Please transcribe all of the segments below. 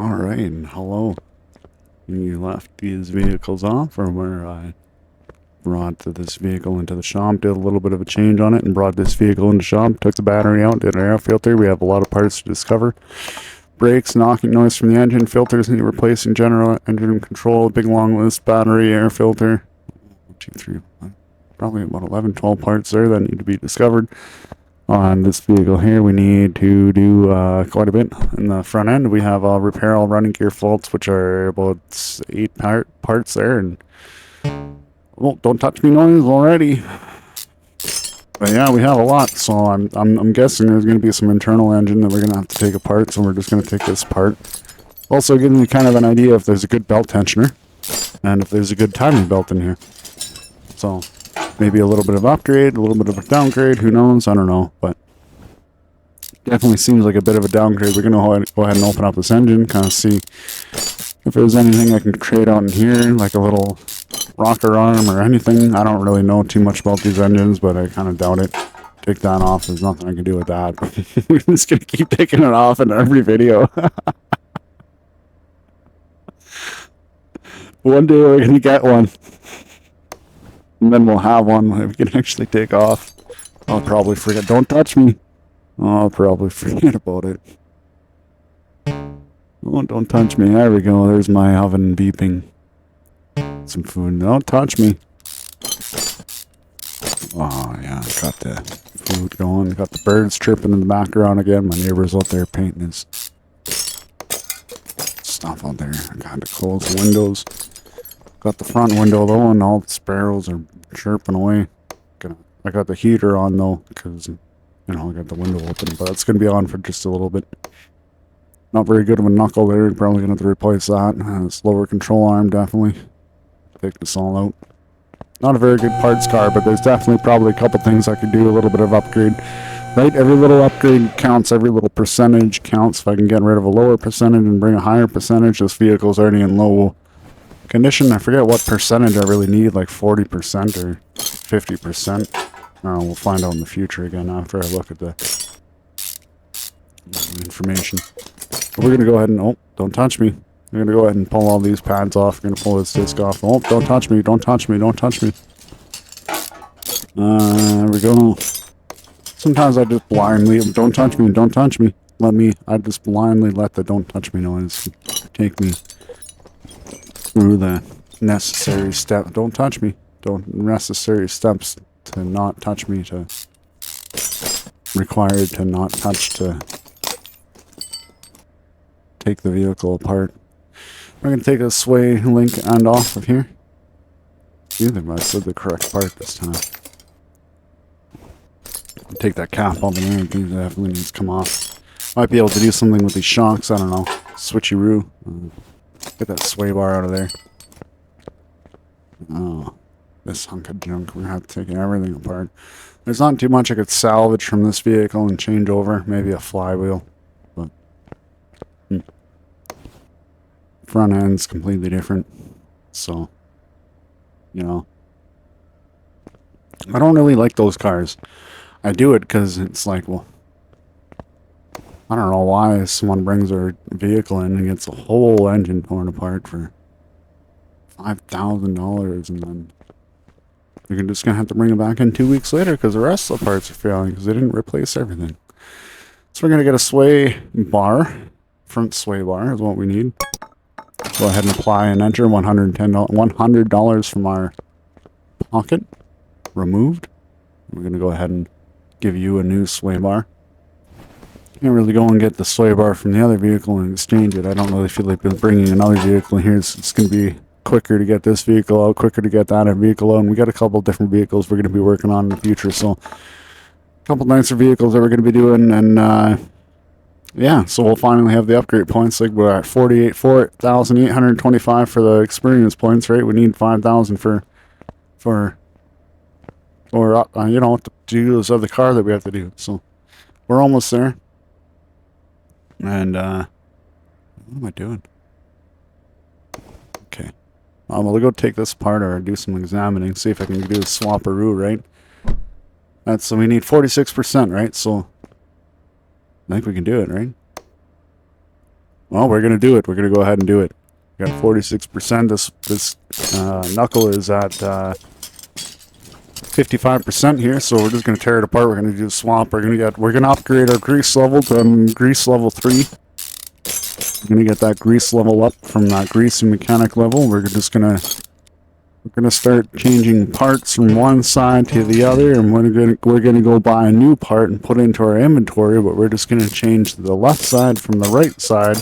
Alright, hello. You left these vehicles off from where I brought this vehicle into the shop, did a little bit of a change on it, and brought this vehicle into the shop, took the battery out, did an air filter. We have a lot of parts to discover. Brakes, knocking noise from the engine, filters need replacing, general engine control, big long list, battery, air filter. 1, 2, 3, 4, probably about 11, 12 parts there that need to be discovered. On this vehicle here, we need to do quite a bit. In the front end, we have repair all running gear faults, which are about 8 parts there. And well, don't touch me noise already. But yeah, we have a lot. So I'm guessing there's going to be some internal engine that we're going to have to take apart. So we're just going to take this apart. Also, giving you kind of an idea if there's a good belt tensioner and if there's a good timing belt in here. So maybe a little bit of upgrade, a little bit of a downgrade, who knows, I don't know, but definitely seems like a bit of a downgrade. We're going to go ahead and open up this engine, kind of see if there's anything I can trade out in here, like a little rocker arm or anything. I don't really know too much about these engines, but I kind of doubt it. Take that off, there's nothing I can do with that. We're just going to keep taking it off in every video. One day we're going to get one. And then we'll have one that we can actually take off. I'll probably forget. Don't touch me. I'll probably forget about it. Oh, don't touch me. There we go. There's my oven beeping. Some food. Don't touch me. Oh, yeah. Got the food going. Got the birds chirping in the background again. My neighbor's out there painting his stuff out there. I got to close the windows. Got the front window though, and all the sparrows are chirping away. I got the heater on though, because you know I got the window open, but it's gonna be on for just a little bit. Not very good of a knuckle there. Probably gonna have to replace that. Slower control arm, definitely. Take this all out. Not a very good parts car, but there's definitely probably a couple things I could do. A little bit of upgrade, right? Every little upgrade counts. Every little percentage counts. If I can get rid of a lower percentage and bring a higher percentage, this vehicle's already in low condition. I forget what percentage I really need, like 40% or 50%. We'll find out in the future again after I look at the information. But we're going to go ahead and, oh, don't touch me. We're going to go ahead and pull all these pads off. We're going to pull this disc off. Oh, don't touch me, don't touch me, don't touch me. There we go. Sometimes I just blindly, don't touch me, don't touch me. I just blindly let the don't touch me noise take me through the necessary step. Don't touch me. Don't necessary steps to not touch me, to required to not touch to take the vehicle apart. We're gonna take a sway link end off of here. See if I said the correct part this time. Take that cap off there. It definitely needs to come off. Might be able to do something with these shocks. I don't know. Switcheroo. Get that sway bar out of there. Oh, this hunk of junk. We're going to have to take everything apart. There's not too much I could salvage from this vehicle and change over. Maybe a flywheel. But front end's completely different. So, you know. I don't really like those cars. I do it because it's like, well, I don't know why someone brings their vehicle in and gets a whole engine torn apart for $5,000, and then you're just going to have to bring it back in 2 weeks later because the rest of the parts are failing because they didn't replace everything. So we're going to get a sway bar. Front sway bar is what we need. Go ahead and apply and enter $100 from our pocket. Removed. We're going to go ahead and give you a new sway bar. Can't really go and get the sway bar from the other vehicle and exchange it. I don't really feel like bringing another vehicle in here. It's going to be quicker to get this vehicle out, quicker to get that vehicle out. And we got a couple different vehicles we're going to be working on in the future. So a couple nicer vehicles that we're going to be doing. And yeah, so we'll finally have the upgrade points. Like we're at 4,825 for the experience points, right? We need 5,000 for you know, to do those other car that we have to do. So we're almost there. And what am I doing? Okay. We'll go take this apart or do some examining, see if I can do a swapperoo, right? So we need 46%, right? So I think we can do it, right? Well, we're going to do it. We're going to go ahead and do it. We got 46%. This knuckle is at 55% here, so we're just going to tear it apart. We're going to do a swap. We're going to upgrade our grease level to grease level 3. We're going to get that grease level up from that greasy mechanic level. We're going to start changing parts from one side to the other, and we're gonna go buy a new part and put it into our inventory, but we're just gonna change the left side from the right side.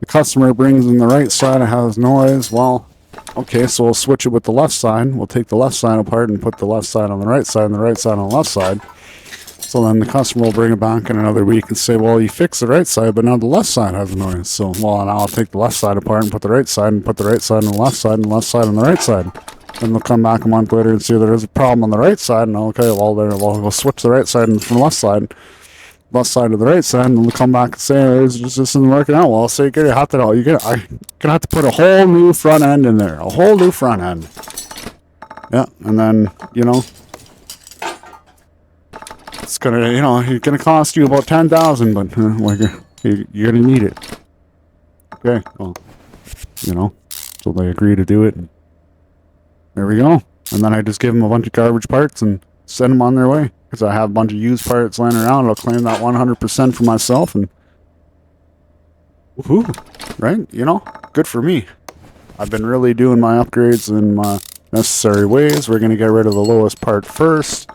The customer brings in the right side, it has noise. Well, okay, so we'll switch it with the left side. We'll take the left side apart and put the left side on the right side and the right side on the left side. So then the customer will bring it back in another week and say, well, you fixed the right side, but now the left side has noise. So, well, now I'll take the left side apart and put the right side and put the right side on the left side and the left side on the right side. Then they'll come back a month later and see there is a problem on the right side. And okay, well, we'll switch the right side from the left side to the right side, and they'll come back and say, this isn't working out well. So you're gonna have to put a whole new front end in there, a whole new front end. Yeah, and then, you know, it's gonna cost you about 10,000, but you're gonna need it. Okay, well, you know, so they agree to do it. And there we go. And then I just give them a bunch of garbage parts and send them on their way, because I have a bunch of used parts laying around. I'll claim that 100% for myself, and woohoo, right? You know, good for me. I've been really doing my upgrades in my necessary ways. We're gonna get rid of the lowest part first.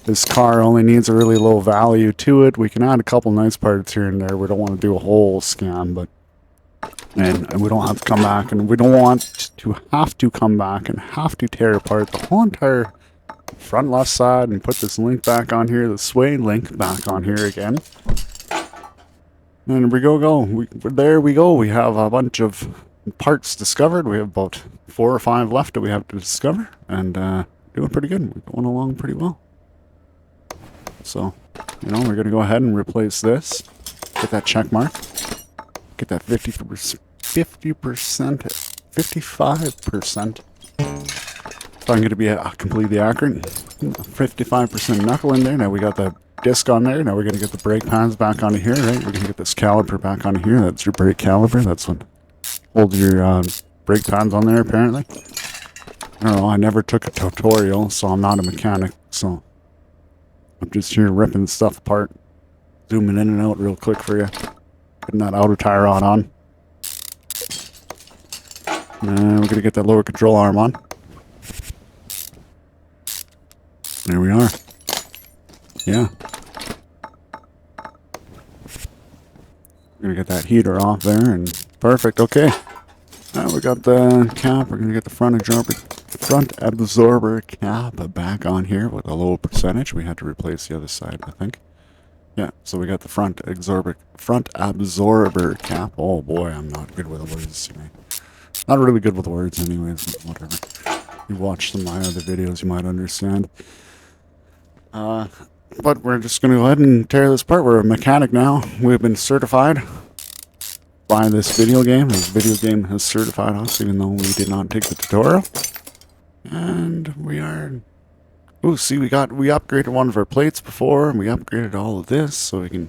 This car only needs a really low value to it. We can add a couple nice parts here and there. We don't want to do a whole scan, but and we don't have to come back, and we don't want to have to come back and have to tear apart the whole entire front left side and put this link back on here, the sway link back on here again. And we go. There we go. We have a bunch of parts discovered. We have about 4 or 5 left that we have to discover, and doing pretty good. We're going along pretty well. So, you know, we're going to go ahead and replace this. Get that check mark. Get that 55%. If I'm going to be completely accurate. 55% knuckle in there. Now we got the disc on there. Now we're going to get the brake pads back onto here, right? We're going to get this caliper back onto here. That's your brake caliper. That's what holds your brake pads on there, apparently. I don't know. I never took a tutorial, so I'm not a mechanic, so I'm just here ripping stuff apart, zooming in and out real quick for you, putting that outer tie rod on. And we're going to get that lower control arm on. There we are. Yeah. We're going to get that heater off there, and perfect, okay. Now we got the cap. We're going to get the front absorber cap back on here with a low percentage. We had to replace the other side, I think. Yeah, so we got the front absorber cap. Oh boy, I'm not good with the words. Not really good with words anyways, whatever. You watch some of my other videos, you might understand. But we're just going to go ahead and tear this apart. We're a mechanic now. We've been certified by this video game. This video game has certified us, even though we did not take the tutorial. And we are... Oh, see, we upgraded one of our plates before, and we upgraded all of this, so we can...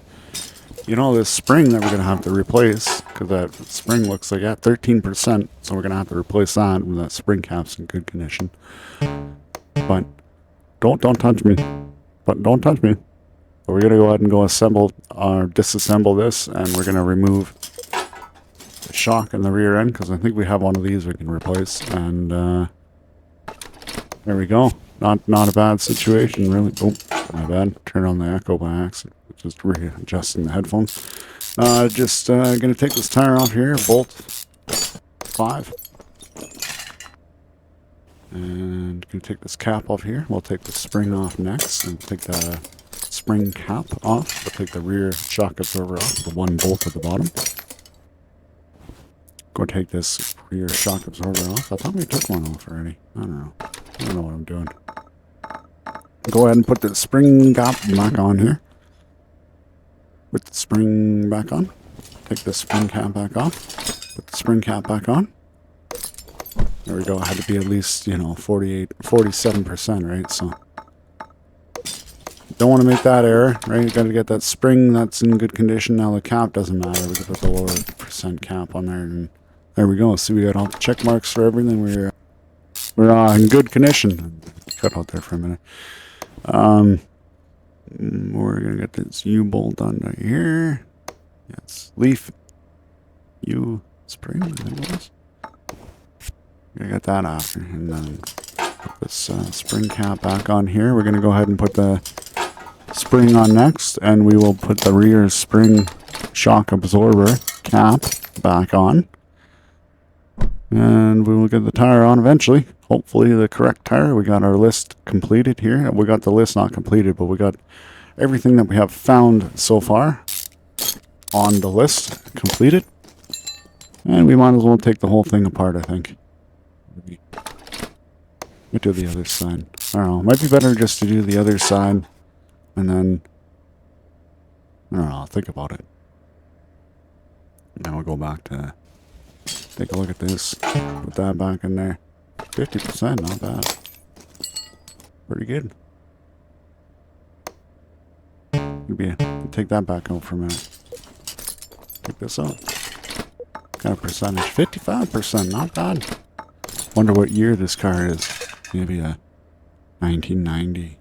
You know, this spring that we're going to have to replace, because that spring looks like at 13%, so we're going to have to replace that when that spring cap's in good condition. But don't touch me. But don't touch me. But we're going to go ahead and disassemble this, and we're going to remove the shock in the rear end, because I think we have one of these we can replace, and there we go. Not a bad situation, really. Oh, my bad. Turn on the echo by accident. Just readjusting the headphones. Just going to take this tire off here, bolt 5. And going to take this cap off here. We'll take the spring off next, and take the spring cap off. We'll take the rear shock absorber off, the one bolt at the bottom. Go take this rear shock absorber off. I thought we took one off already. I don't know what I'm doing. Go ahead and put the spring cap back on here. Put the spring back on. Take the spring cap back off. Put the spring cap back on. There we go. It had to be at least, 47%, right? So Don't want to make that error, right? You got to get that spring that's in good condition. Now the cap doesn't matter. We can put the lower percent cap on there, and there we go. See, we got all the check marks for everything. We're in good condition. Cut out there for a minute. We're gonna get this U bolt on right here. Yes, leaf U spring. I think it was. Gonna get that after, and then put this spring cap back on here. We're gonna go ahead and put the spring on next, and we will put the rear spring shock absorber cap back on, and we will get the tire on eventually. Hopefully the correct tire. We got our list completed here. We got the list not completed, but we got everything that we have found so far on the list completed, and we might as well take the whole thing apart. I think we do the other side. I don't know, might be better just to do the other side. And then, I don't know, I'll think about it. Now we'll go back to, take a look at this. Put that back in there. 50%, not bad. Pretty good. Maybe take that back out for a minute. Take this out. Got a percentage. 55%, not bad. Wonder what year this car is. Maybe a 1990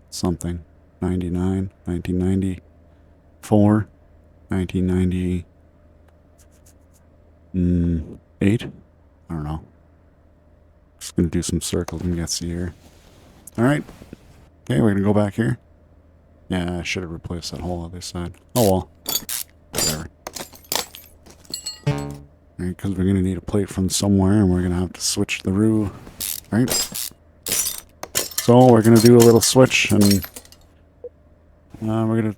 something. 99, 1994, 1998. I don't know. Just gonna do some circles and guess the year. Alright. Okay, we're gonna go back here. Yeah, I should have replaced that whole other side. Oh well. Whatever. Alright, because we're gonna need a plate from somewhere, and we're gonna have to switch the roux. Right? So we're gonna do a little switch, and we're going to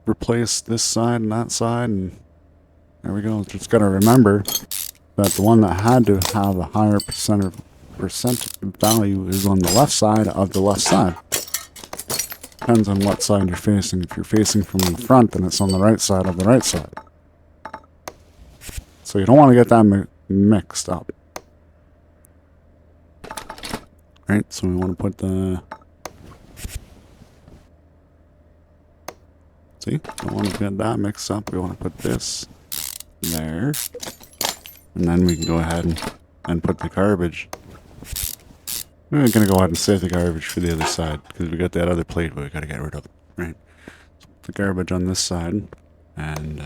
replace this side and that side, and there we go. Just got to remember that the one that had to have a higher percent value is on the left side of the left side. Depends on what side you're facing. If you're facing from the front, then it's on the right side of the right side. So you don't want to get that mixed up. Right, so we want to put the... See, don't want to get that mixed up. We want to put this there. And then we can go ahead and put the garbage. We're going to go ahead and save the garbage for the other side, because we got that other plate we got to get rid of. Right. So put the garbage on this side. And,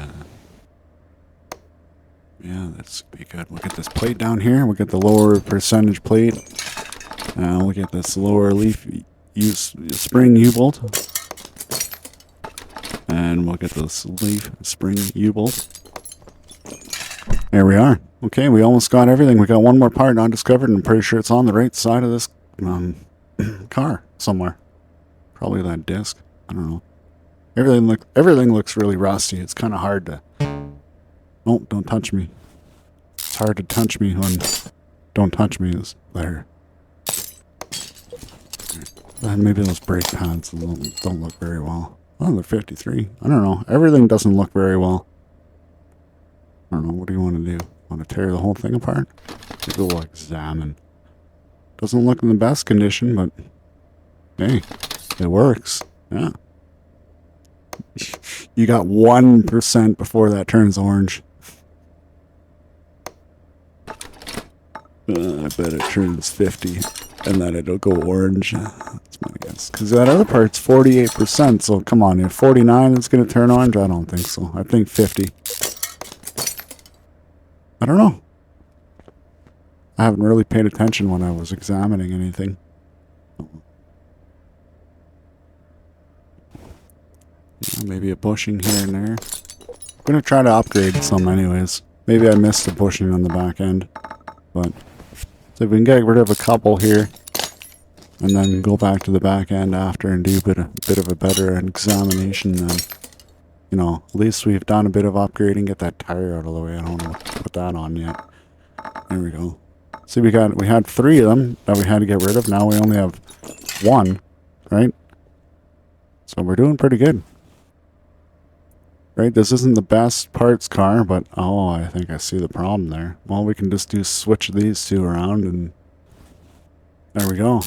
yeah, that's be good. We'll get this plate down here. We'll get the lower percentage plate. We'll get this lower leaf spring U-bolt. And we'll get this leaf spring U-bolt. There we are. Okay, we almost got everything. We got one more part not discovered, and I'm pretty sure it's on the right side of this car somewhere. Probably that disc. I don't know. Everything looks really rusty. It's kind of hard to... Oh, don't touch me. It's hard to touch me when... Don't touch me is there. Maybe those brake pads don't look very well. Oh, they're 53. I don't know. Everything doesn't look very well. I don't know. What do you want to do? Want to tear the whole thing apart? Maybe we'll examine. Doesn't look in the best condition, but hey, it works. Yeah. You got 1% before that turns orange. I bet it turns 50, and then it'll go orange. That's my guess. Because that other part's 48%, so come on, if 49 is going to turn orange, I don't think so. I think 50. I don't know. I haven't really paid attention when I was examining anything. Yeah, maybe a bushing here and there. I'm going to try to upgrade some anyways. Maybe I missed the bushing on the back end. But so if we can get rid of a couple here, and then go back to the back end after and do a bit of a better examination, then, you know, at least we've done a bit of upgrading. Get that tire out of the way. I don't know what to put that on yet. There we go. See, we had 3 of them that we had to get rid of. Now we only have 1, right? So we're doing pretty good. Right, this isn't the best parts car, but oh, I think I see the problem there. Well, we can just switch these 2 around, and there we go.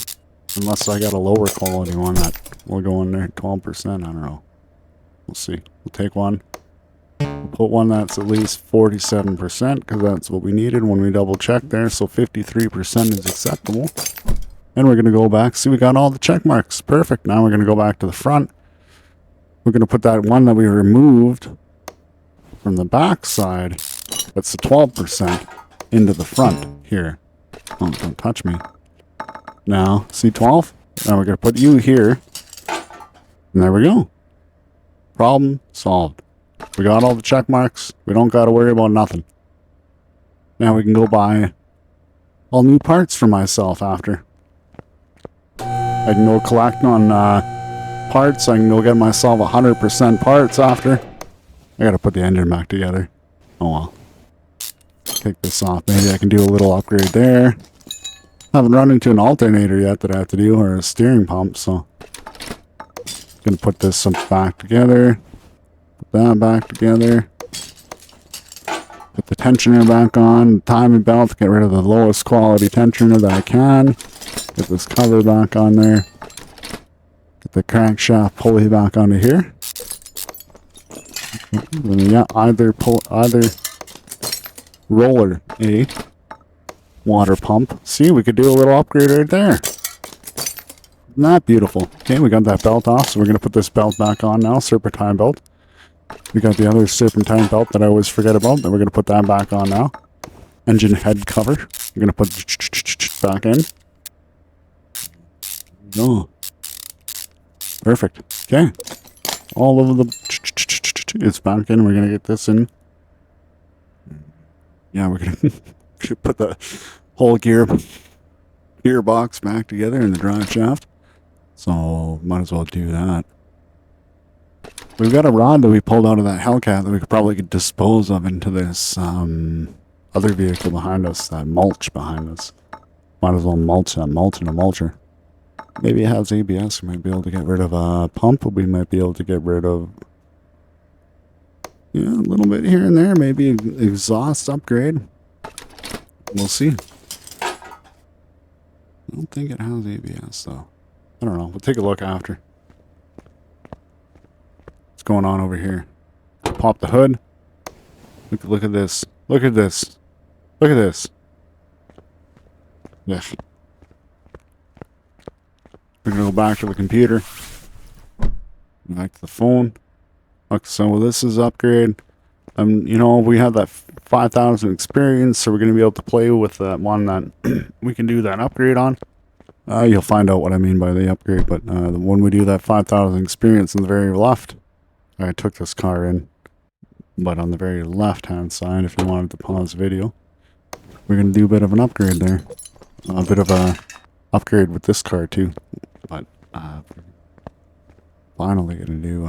Unless I got a lower quality one that will go in there 12%. I don't know. We'll see. We'll take one. We'll put one that's at least 47% because that's what we needed when we double checked there. So 53% is acceptable. And we're going to go back. See, we got all the check marks. Perfect. Now we're going to go back to the front. We're going to put that one that we removed from the back side, that's the 12%, into the front here. Oh, don't touch me. Now, see 12? Now we're going to put you here. And there we go. Problem solved. We got all the check marks. We don't got to worry about nothing. Now we can go buy all new parts for myself after. I can go collect on parts. I can go get myself 100% parts after. I got to put the engine back together. Oh well. Take this off. Maybe I can do a little upgrade there. Haven't run into an alternator yet that I have to do, or a steering pump, so gonna put this back together. Put that back together. Put the tensioner back on. The timing belt. Get rid of the lowest quality tensioner that I can. Get this cover back on there. Get the crankshaft pulley back onto here. And yeah, either roller a water pump. See, we could do a little upgrade right there. Not beautiful. Okay, we got that belt off, so we're gonna put this belt back on now. Serpentine belt. We got the other serpentine belt that I always forget about. Then we're gonna put that back on now. Engine head cover. We're gonna put back in. Oh, perfect. Okay, all over the. It's back in. We're gonna get this in. Yeah, we're gonna put the whole gearbox back together in the drive shaft. So might as well do that. We've got a rod that we pulled out of that Hellcat that we could probably dispose of into this other vehicle behind us, that mulch behind us. Might as well mulch that mulch in a mulcher. Maybe it has ABS. We might be able to get rid of a pump. We might be able to get rid of, yeah, a little bit here and there. Maybe an exhaust upgrade. We'll see. I don't think it has ABS though. I don't know. We'll take a look after. What's going on over here? Pop the hood. Look at this. Look at this. Look at this. Yeah. We're gonna go back to the computer. Back to the phone. Okay, so this is upgrade. You know, we have that 5,000 experience, so we're going to be able to play with that one that we can do that upgrade on. You'll find out what I mean by the upgrade, but when we do that 5,000 experience on the very left, I took this car in, but on the very left-hand side, if you wanted to pause the video, we're going to do a bit of an upgrade there. A bit of a upgrade with this car too, but finally going to do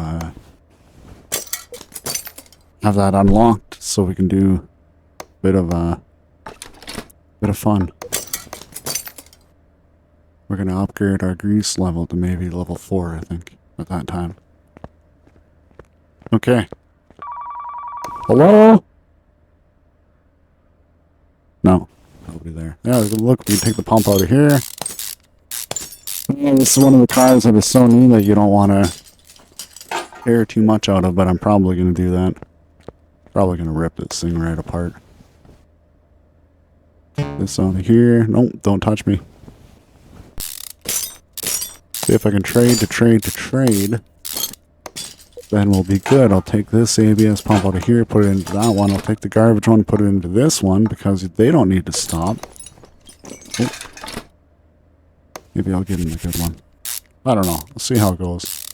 have that unlocked so we can do a bit of fun. We're going to upgrade our grease level to maybe level 4, I think, at that time. Okay. Hello? No. Nobody there. Yeah, look, we can take the pump out of here. Yeah, this is one of the cars that is so new that you don't want to care too much out of, but I'm probably going to do that. Probably going to rip this thing right apart. This on here. Nope, don't touch me. See if I can trade. Then we'll be good. I'll take this ABS pump out of here, put it into that one. I'll take the garbage one, put it into this one, because they don't need to stop. Oh. Maybe I'll give him a good one. I don't know. We'll see how it goes.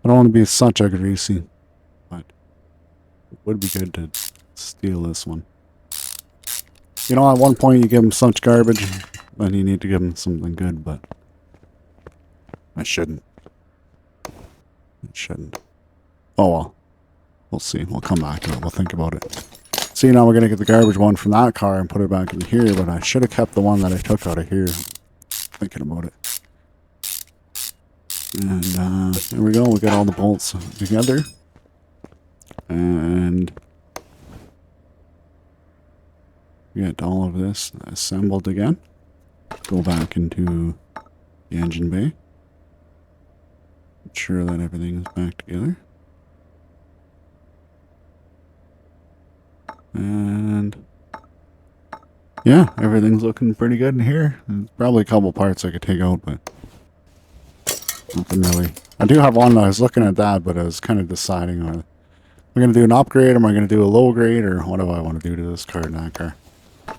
I don't want to be such a greasy, but it would be good to steal this one. You know, at one point you give him such garbage, then you need to give him something good, but I shouldn't. Oh well. We'll see. We'll come back to it. We'll think about it. See, now we're going to get the garbage one from that car and put it back in here, but I should have kept the one that I took out of here. Thinking about it. And there we go. We got all the bolts together. And we get all of this assembled again. Go back into the engine bay. Ensure that everything is back together. And yeah, everything's looking pretty good in here. There's probably a couple parts I could take out, but nothing really. I do have one, I was looking at that, but I was kind of deciding on, am I going to do an upgrade, am I going to do a low grade, or what do I want to do to this car and that car?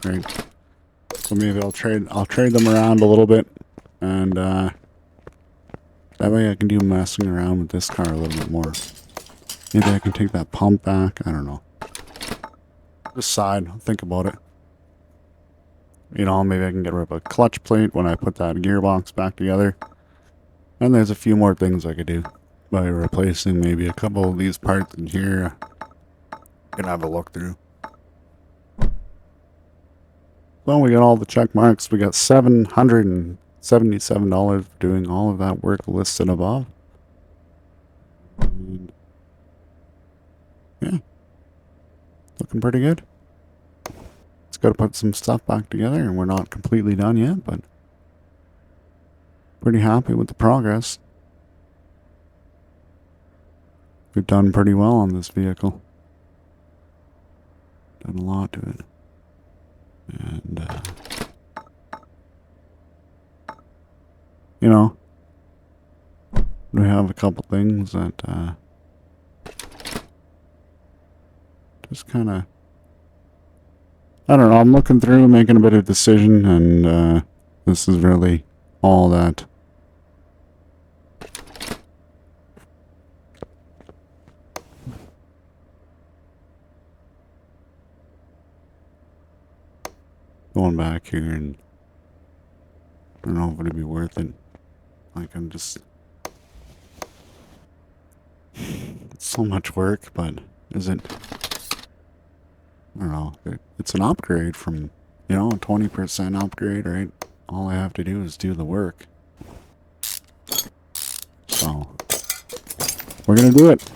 Right. So maybe I'll trade them around a little bit, and that way I can do messing around with this car a little bit more. Maybe I can take that pump back, I don't know. Decide, think about it. You know, maybe I can get rid of a clutch plate when I put that gearbox back together. And there's a few more things I could do by replacing maybe a couple of these parts in here. Can have a look through. So we got all the check marks. We got $777 for doing all of that work listed above. And yeah, looking pretty good. Just got to put some stuff back together, and we're not completely done yet, but pretty happy with the progress. We've done pretty well on this vehicle. Done a lot to it. And, you know, we have a couple things that, just kind of, I don't know, I'm looking through, making a bit of decision, and, this is really all that. Going back here, and I don't know if it'd be worth it. Like, I'm just, it's so much work, but is it, I don't know, it's an upgrade from, you know, a 20% upgrade, right? All I have to do is do the work. So, we're gonna do it.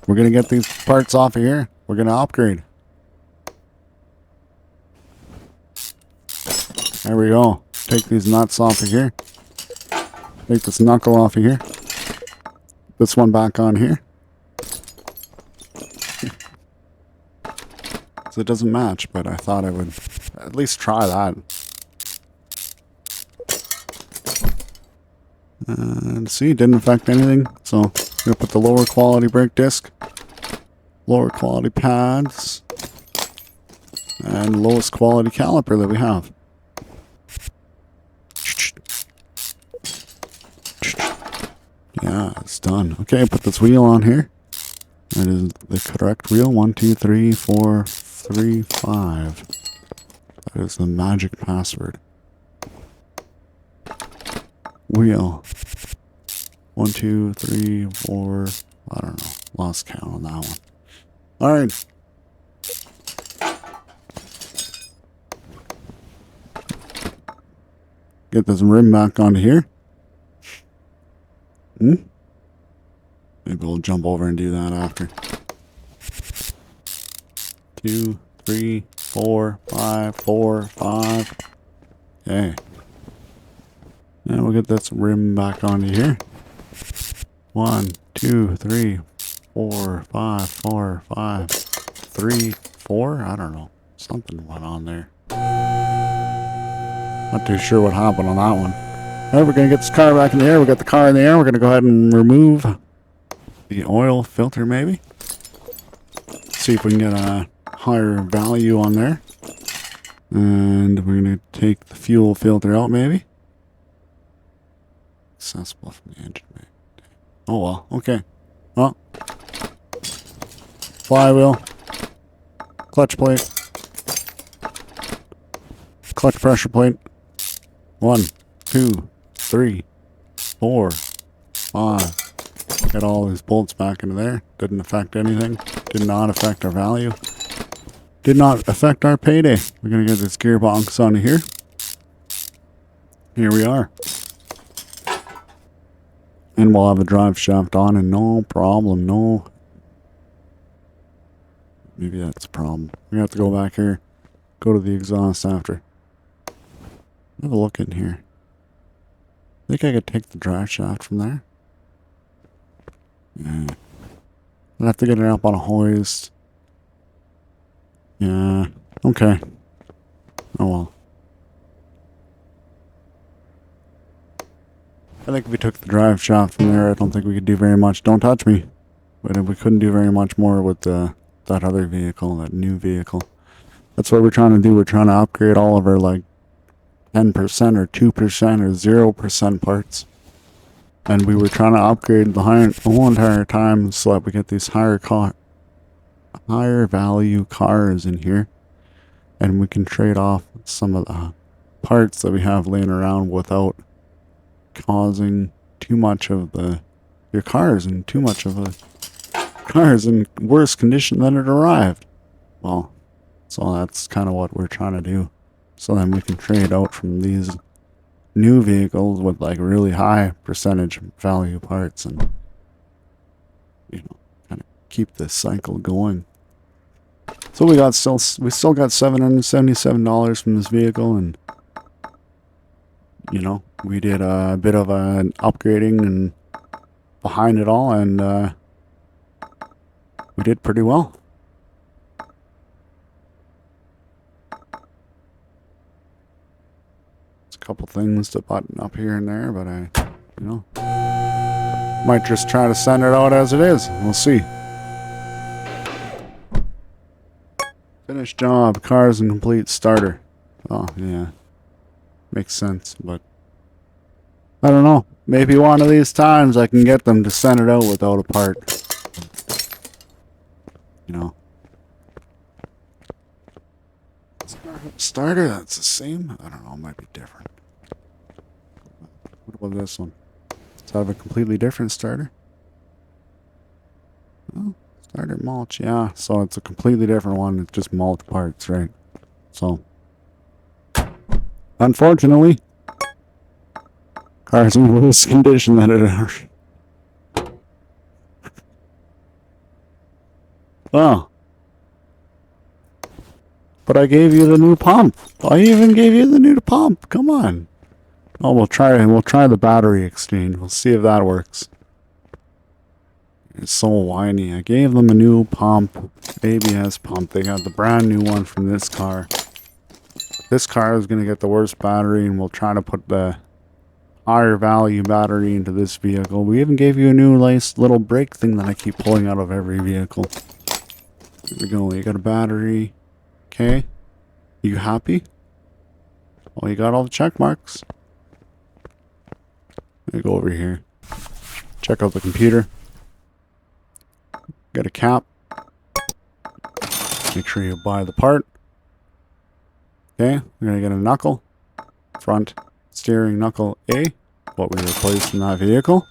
We're gonna get these parts off of here. We're gonna upgrade. There we go. Take these nuts off of here. Take this knuckle off of here. This one back on here. So it doesn't match, but I thought I would at least try that. And see, it didn't affect anything. So I'm gonna put the lower quality brake disc, lower quality pads, and lowest quality caliper that we have. Yeah, it's done. Okay, put this wheel on here. That is the correct wheel. 1, 2, 3, 4, 3, 5. That is the magic password. Wheel. 1, 2, 3, 4. I don't know. Lost count on that one. Alright. Get this rim back onto here. Maybe we'll jump over and do that after. 2, 3, 4, 5, 4, 5. Okay. Now we'll get this rim back onto here. 1, 2, 3, 4, 5, 4, 5, 3, 4. I don't know. Something went on there. Not too sure what happened on that one. Alright, we're going to get this car back in the air. We got the car in the air. We're going to go ahead and remove the oil filter maybe. See if we can get a higher value on there. And we're going to take the fuel filter out maybe. Accessible from the engine bay. Oh well, okay. Well, flywheel, clutch plate, clutch pressure plate. 1, 2, 3, 4, 5. Get all these bolts back into there. Didn't affect anything. Did not affect our value. Did not affect our payday. We're going to get this gearbox on here. Here we are. And we'll have the drive shaft on and no problem. No. Maybe that's a problem. We have to go back here. Go to the exhaust after. Have a look in here. think I could take the drive shaft from there. Yeah. I'd have to get it up on a hoist. Yeah. Okay. Oh well. I think if we took the drive shaft from there, I don't think we could do very much. Don't touch me. But we couldn't do very much more with that other vehicle, that new vehicle. That's what we're trying to do. We're trying to upgrade all of our like 10% or 2% or 0% parts. And we were trying to upgrade the whole entire time so that we get these higher value cars in here. And we can trade off some of the parts that we have laying around without causing too much of your cars and too much of the cars in worse condition than it arrived. Well, so that's kind of what we're trying to do. So then we can trade out from these new vehicles with like really high percentage value parts and, you know, kind of keep this cycle going. So we still got $777 from this vehicle, and you know, we did a bit of an upgrading and behind it all, and we did pretty well. There's a couple things to button up here and there, but you know, might just try to send it out as it is. We'll see. Finished job, cars and complete starter. Oh, yeah. Makes sense, but I don't know. Maybe one of these times I can get them to send it out without a part. You know. Starter, that's the same? I don't know, it might be different. What about this one? Does that have a completely different starter? Oh. Starter mulch, yeah, so it's a completely different one. It's just mulch parts, right? So, unfortunately, car's in worse condition than it is. Well, but I gave you the new pump. I even gave you the new pump. Come on. Oh, we'll try the battery exchange. We'll see if that works. It's so whiny. I gave them a new pump, ABS pump. They got the brand new one from this car. This car is going to get the worst battery, and we'll try to put the higher value battery into this vehicle. We even gave you a new nice little brake thing that I keep pulling out of every vehicle. Here we go. You got a battery. Okay. You happy? Well, you got all the check marks. Let me go over here. Check out the computer. Get a cap. Make sure you buy the part. Okay, we're going to get a knuckle. Front steering knuckle A. What we replaced in that vehicle.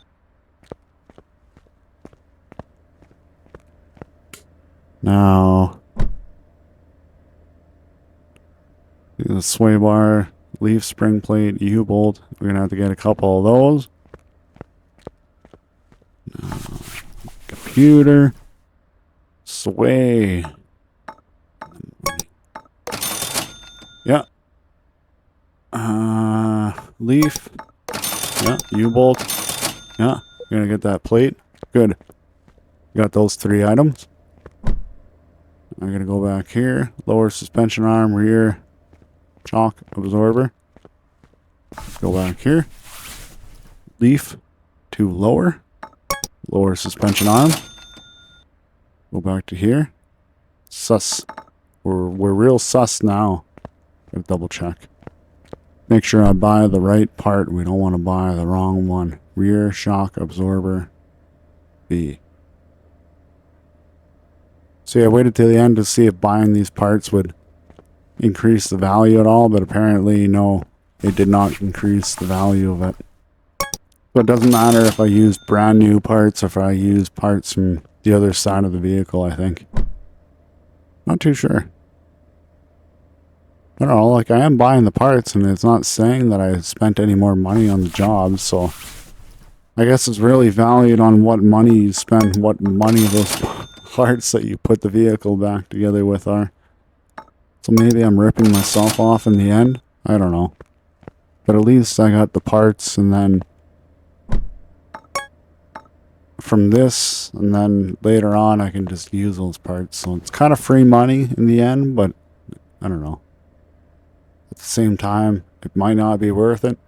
Now, the sway bar, leaf spring plate, U-bolt. We're going to have to get a couple of those. Computer. Sway. Yeah. Leaf. Yeah. U-bolt. Yeah. You're gonna get that plate. Good. Got those 3 items. I'm gonna go back here. Lower suspension arm, rear shock absorber. Go back here. Leaf to lower. Lower suspension arm. Go back to here. Sus. We're real sus now. Gotta double check. Make sure I buy the right part. We don't want to buy the wrong one. Rear shock absorber B. See, I waited till the end to see if buying these parts would increase the value at all, but apparently no, it did not increase the value of it. So it doesn't matter if I use brand new parts or if I use parts from the other side of the vehicle, I think. Not too sure. I don't know, like I am buying the parts and it's not saying that I spent any more money on the job, so I guess it's really valued on what money you spend, what money those parts that you put the vehicle back together with are. So maybe I'm ripping myself off in the end. I don't know. But at least I got the parts, and then from this, and then later on I can just use those parts. So it's kind of free money in the end, but I don't know. At the same time, it might not be worth it.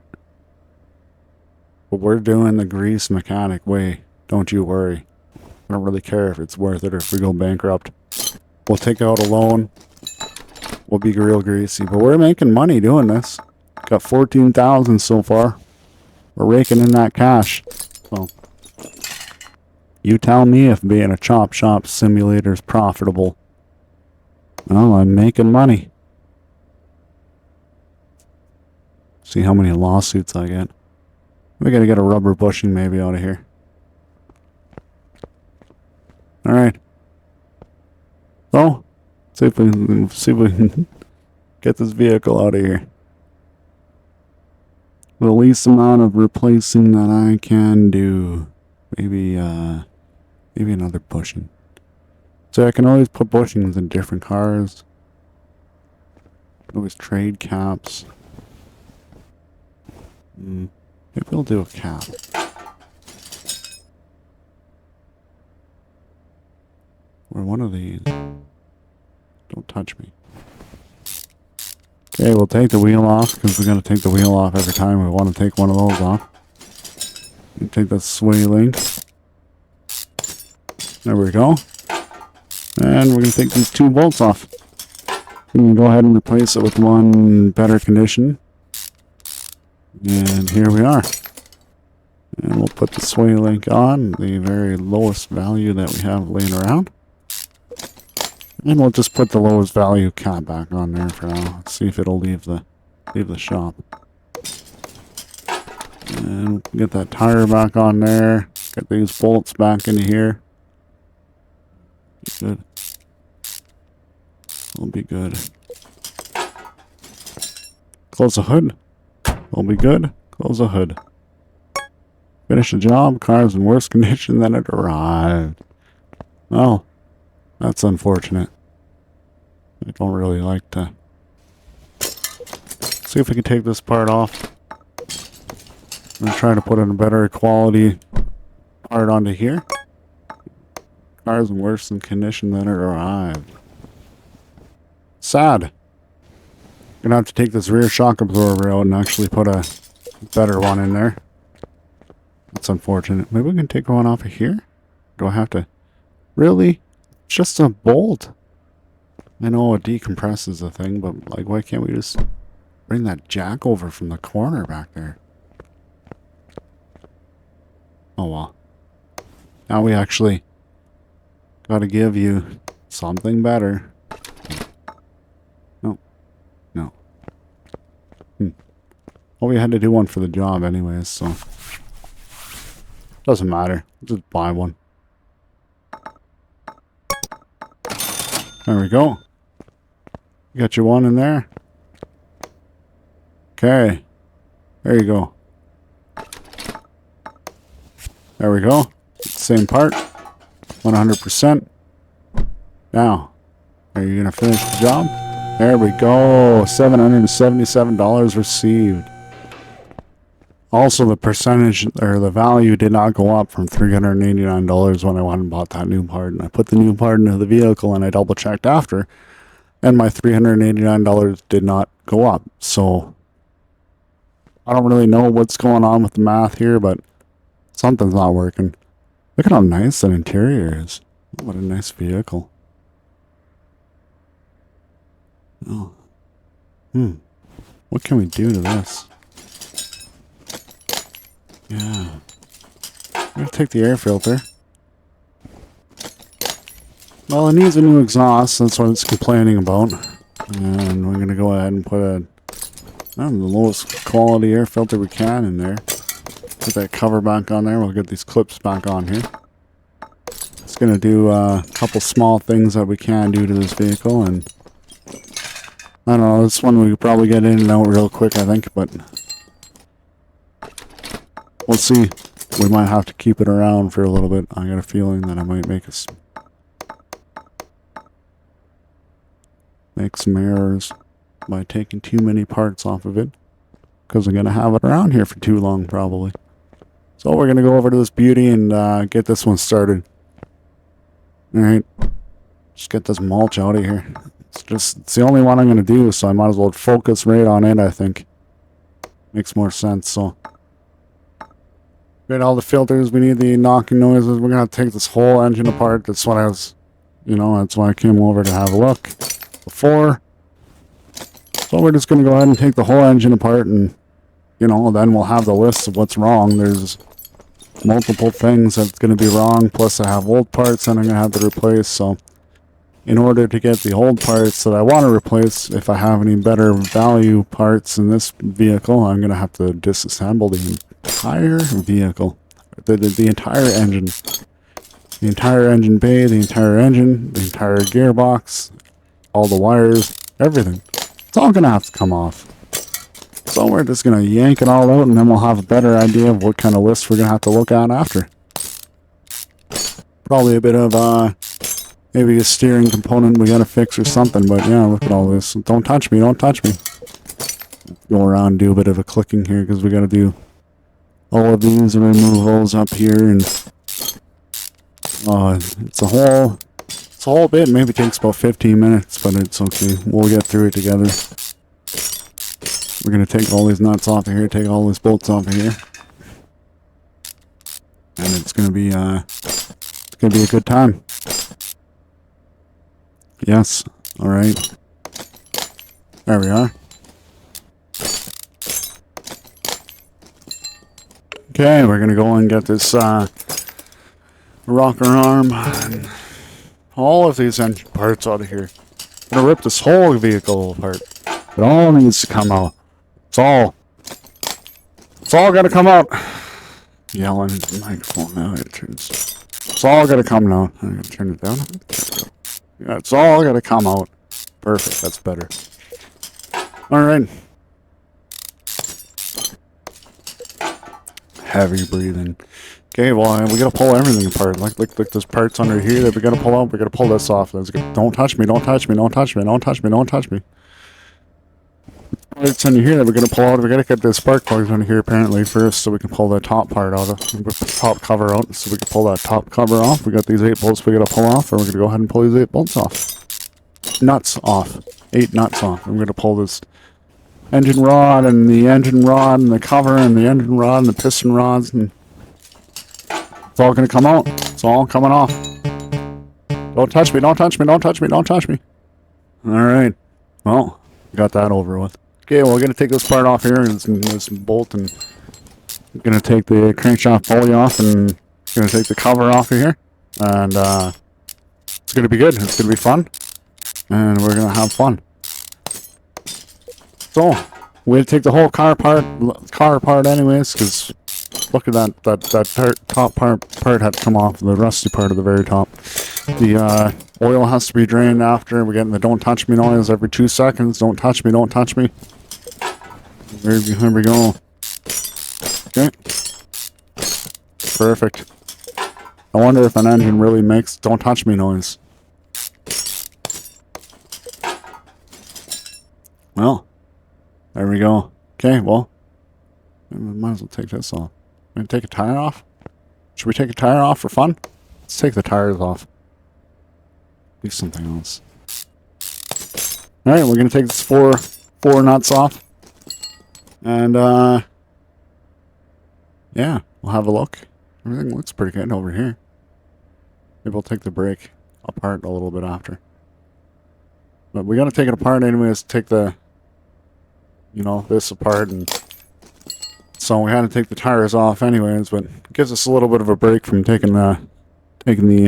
But we're doing the grease mechanic way. Don't you worry. I don't really care if it's worth it or if we go bankrupt. We'll take out a loan. We'll be real greasy. But we're making money doing this. Got 14,000 so far. We're raking in that cash. So you tell me if being a chop shop simulator is profitable. Well, I'm making money. See how many lawsuits I get. We gotta get a rubber bushing maybe out of here. Alright. So, see if we can get this vehicle out of here. The least amount of replacing that I can do. Maybe another bushing. So I can always put bushings in different cars. Always trade caps. Maybe we'll do a cap. Or one of these. Don't touch me. Okay, we'll take the wheel off because we're going to take the wheel off every time we want to take one of those off. You take the sway link. There we go. And we're going to take these 2 bolts off. We can go ahead and replace it with one better condition. And here we are. And we'll put the sway link on, the very lowest value that we have laying around. And we'll just put the lowest value cap back on there for now. Let's see if it'll leave the shop. And get that tire back on there. Get these bolts back into here. Good. Will be good. Close the hood. Will be good. Close the hood. Finish the job. Car's in worse condition than it arrived. Well, that's unfortunate. I don't really like to. See if we can take this part off. I'm trying to put in a better quality part onto here. Car's in worse condition than it arrived. Sad. Gonna have to take this rear shock absorber out and actually put a better one in there. That's unfortunate. Maybe we can take one off of here? Do I have to? Really? Just a bolt? I know it decompresses the thing, but like, why can't we just bring that jack over from the corner back there? Oh well. Now we actually gotta give you something better. No. No. Well, we had to do one for the job anyways, so doesn't matter. Just buy one. There we go. You got your one in there. Okay. There you go. There we go. Same part. 100%. Now, are you going to finish the job? There we go. $777 received. Also, the percentage, or the value did not go up from $389 when I went and bought that new part. And I put the new part into the vehicle and I double checked after. And my $389 did not go up. So, I don't really know what's going on with the math here, but something's not working. Look at how nice that interior is. What a nice vehicle. Oh. What can we do to this? Yeah. I'm going to take the air filter. Well, it needs a new exhaust. That's what it's complaining about. And we're going to go ahead and put the lowest quality air filter we can in there. Put that cover back on there. We'll get these clips back on here. It's going to do a couple small things that we can do to this vehicle. And I don't know, this one we could probably get in and out real quick, I think. But we'll see. We might have to keep it around for a little bit. I got a feeling that I might make some errors by taking too many parts off of it. because I'm going to have it around here for too long probably. So we're going to go over to this beauty and get this one started. Alright, just get this mulch out of here. It's the only one I'm going to do, so I might as well focus right on it, I think. Makes more sense, so. Get all the filters, we need the knocking noises, we're going to take this whole engine apart. That's what I was, that's why I came over to have a look before. So we're just going to go ahead and take the whole engine apart and, then we'll have the list of what's wrong. There's multiple things that's going to be wrong, plus I have old parts that I'm going to have to replace, so. In order to get the old parts that I want to replace, if I have any better value parts in this vehicle, I'm going to have to disassemble the entire vehicle. The entire engine. The entire engine bay, the entire engine, the entire gearbox, all the wires, everything. It's all going to have to come off. So we're just going to yank it all out, and then we'll have a better idea of what kind of list we're going to have to look at after. Probably a bit of, maybe a steering component we gotta fix or something, but yeah, look at all this. Don't touch me, don't touch me. Go around and do a bit of a clicking here, because we gotta do all of these removals up here, and it's a whole bit. Maybe takes about 15 minutes, but it's okay. We'll get through it together. We're gonna take all these nuts off of here, take all these bolts off of here. And it's gonna be a good time. Yes, alright. There we are. Okay, we're gonna go and get this rocker arm and all of these engine parts out of here. I'm gonna rip this whole vehicle apart. It all needs to come out. It's all gotta come out. Yelling into the microphone now. It's all gotta come out. I'm gonna turn it down. Yeah, it's all gotta come out. Perfect, that's better. Alright. Heavy breathing. Okay, well, we gotta pull everything apart. Like there's parts under here that we gotta pull out. We gotta pull this off. Don't touch me, don't touch me, don't touch me, don't touch me, don't touch me. Parts under here that we're gonna pull out. We gotta get the spark plugs under here apparently first, so we can pull the top part out of the top cover out, so we can pull that top cover off. We got these 8 bolts we gotta pull off, and we're gonna go ahead and pull these 8 bolts off. Nuts off. 8 nuts off. I'm gonna pull this engine rod and the cover and the engine rod and the piston rods, and it's all gonna come out. It's all coming off. Don't touch me, don't touch me, don't touch me, don't touch me. Alright. Well, got that over with. Okay, well, we're going to take this part off here, and this bolt, and I'm going to take the crankshaft pulley off, and going to take the cover off of here, and it's going to be good. It's going to be fun, and we're going to have fun. So, we're going to take the whole car apart anyways, because look at that top part had to come off, the rusty part of the very top. The oil has to be drained after. We're getting the don't touch me noise every 2 seconds. Don't touch me, don't touch me. There we go. Okay. Perfect. I wonder if an engine really makes don't touch me noise. Well, there we go. Okay, well, we might as well take this off. Gonna take a tire off? Should we take a tire off for fun? Let's take the tires off. Do something else. Alright, we're gonna take this four nuts off. And yeah, we'll have a look. Everything looks pretty good over here. Maybe we'll take the brake apart a little bit after. But we gotta take it apart anyways, take the this apart, and so we had to take the tires off anyways, but it gives us a little bit of a break from taking the engine apart.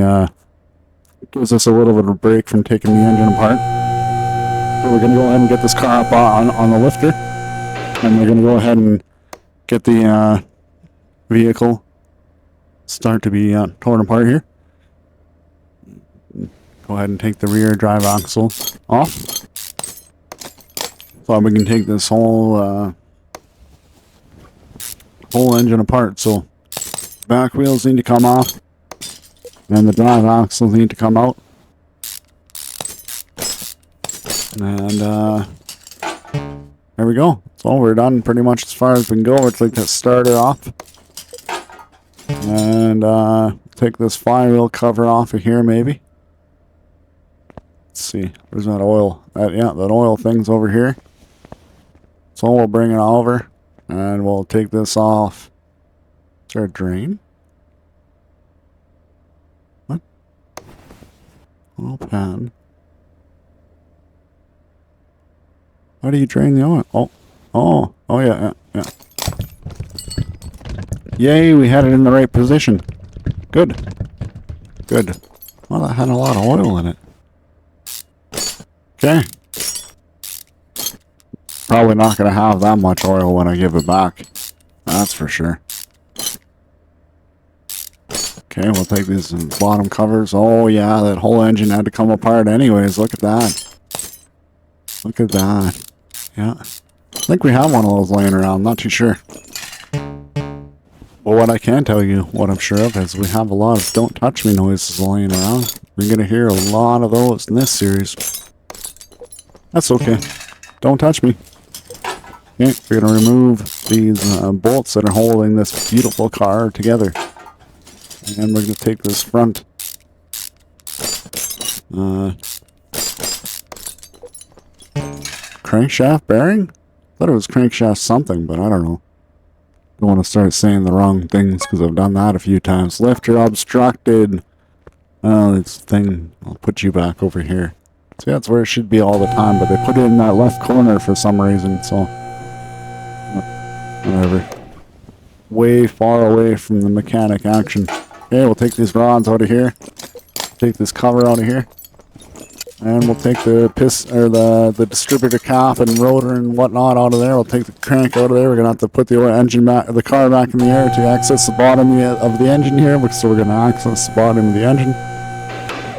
So we're going to go ahead and get this car up on the lifter, and we're going to go ahead and get the vehicle start to be torn apart here. Go ahead and take the rear drive axle off, so we can take this whole engine apart. So back wheels need to come off, and the drive axles need to come out, and there we go. So we're done pretty much as far as we can go. It's like to start it off. And take this flywheel cover off of here maybe. Let's see. Where's that oil? Yeah, that oil thing's over here. So we'll bring it over. And we'll take this off. Is there a drain? What? Oil pan. How do you drain the oil? Oh yeah. Yay, we had it in the right position. Good. Good. Well, that had a lot of oil in it. Okay. Probably not going to have that much oil when I give it back. That's for sure. Okay, we'll take these bottom covers. Oh yeah, that whole engine had to come apart anyways. Look at that. Look at that. Yeah. I think we have one of those laying around. Not too sure. But what I can tell you, what I'm sure of, is we have a lot of don't touch me noises laying around. We're going to hear a lot of those in this series. That's okay. Don't touch me. Okay, we're going to remove these bolts that are holding this beautiful car together. And we're going to take this front crankshaft bearing? I thought it was crankshaft something, but I don't know. Don't want to start saying the wrong things because I've done that a few times. Lifter obstructed. Oh, this thing. I'll put you back over here. See, that's where it should be all the time, but they put it in that left corner for some reason, so whatever. Way far away from the mechanic action. Okay, we'll take these rods out of here. Take this cover out of here. And we'll take the the distributor cap and rotor and whatnot out of there. We'll take the crank out of there. We're gonna have to put the car back in the air to access the bottom of the engine here. So we're gonna access the bottom of the engine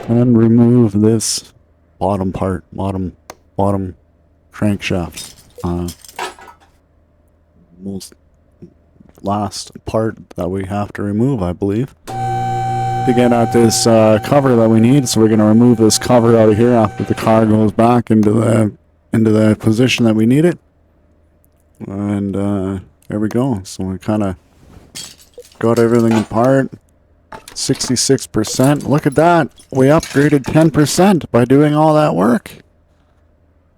and remove this bottom part, bottom crankshaft. Most last part that we have to remove, I believe, to get at this cover that we need. So we're going to remove this cover out of here after the car goes back into the position that we need it. And there we go. So we kind of got everything apart. 66%. Look at that. We upgraded 10% by doing all that work.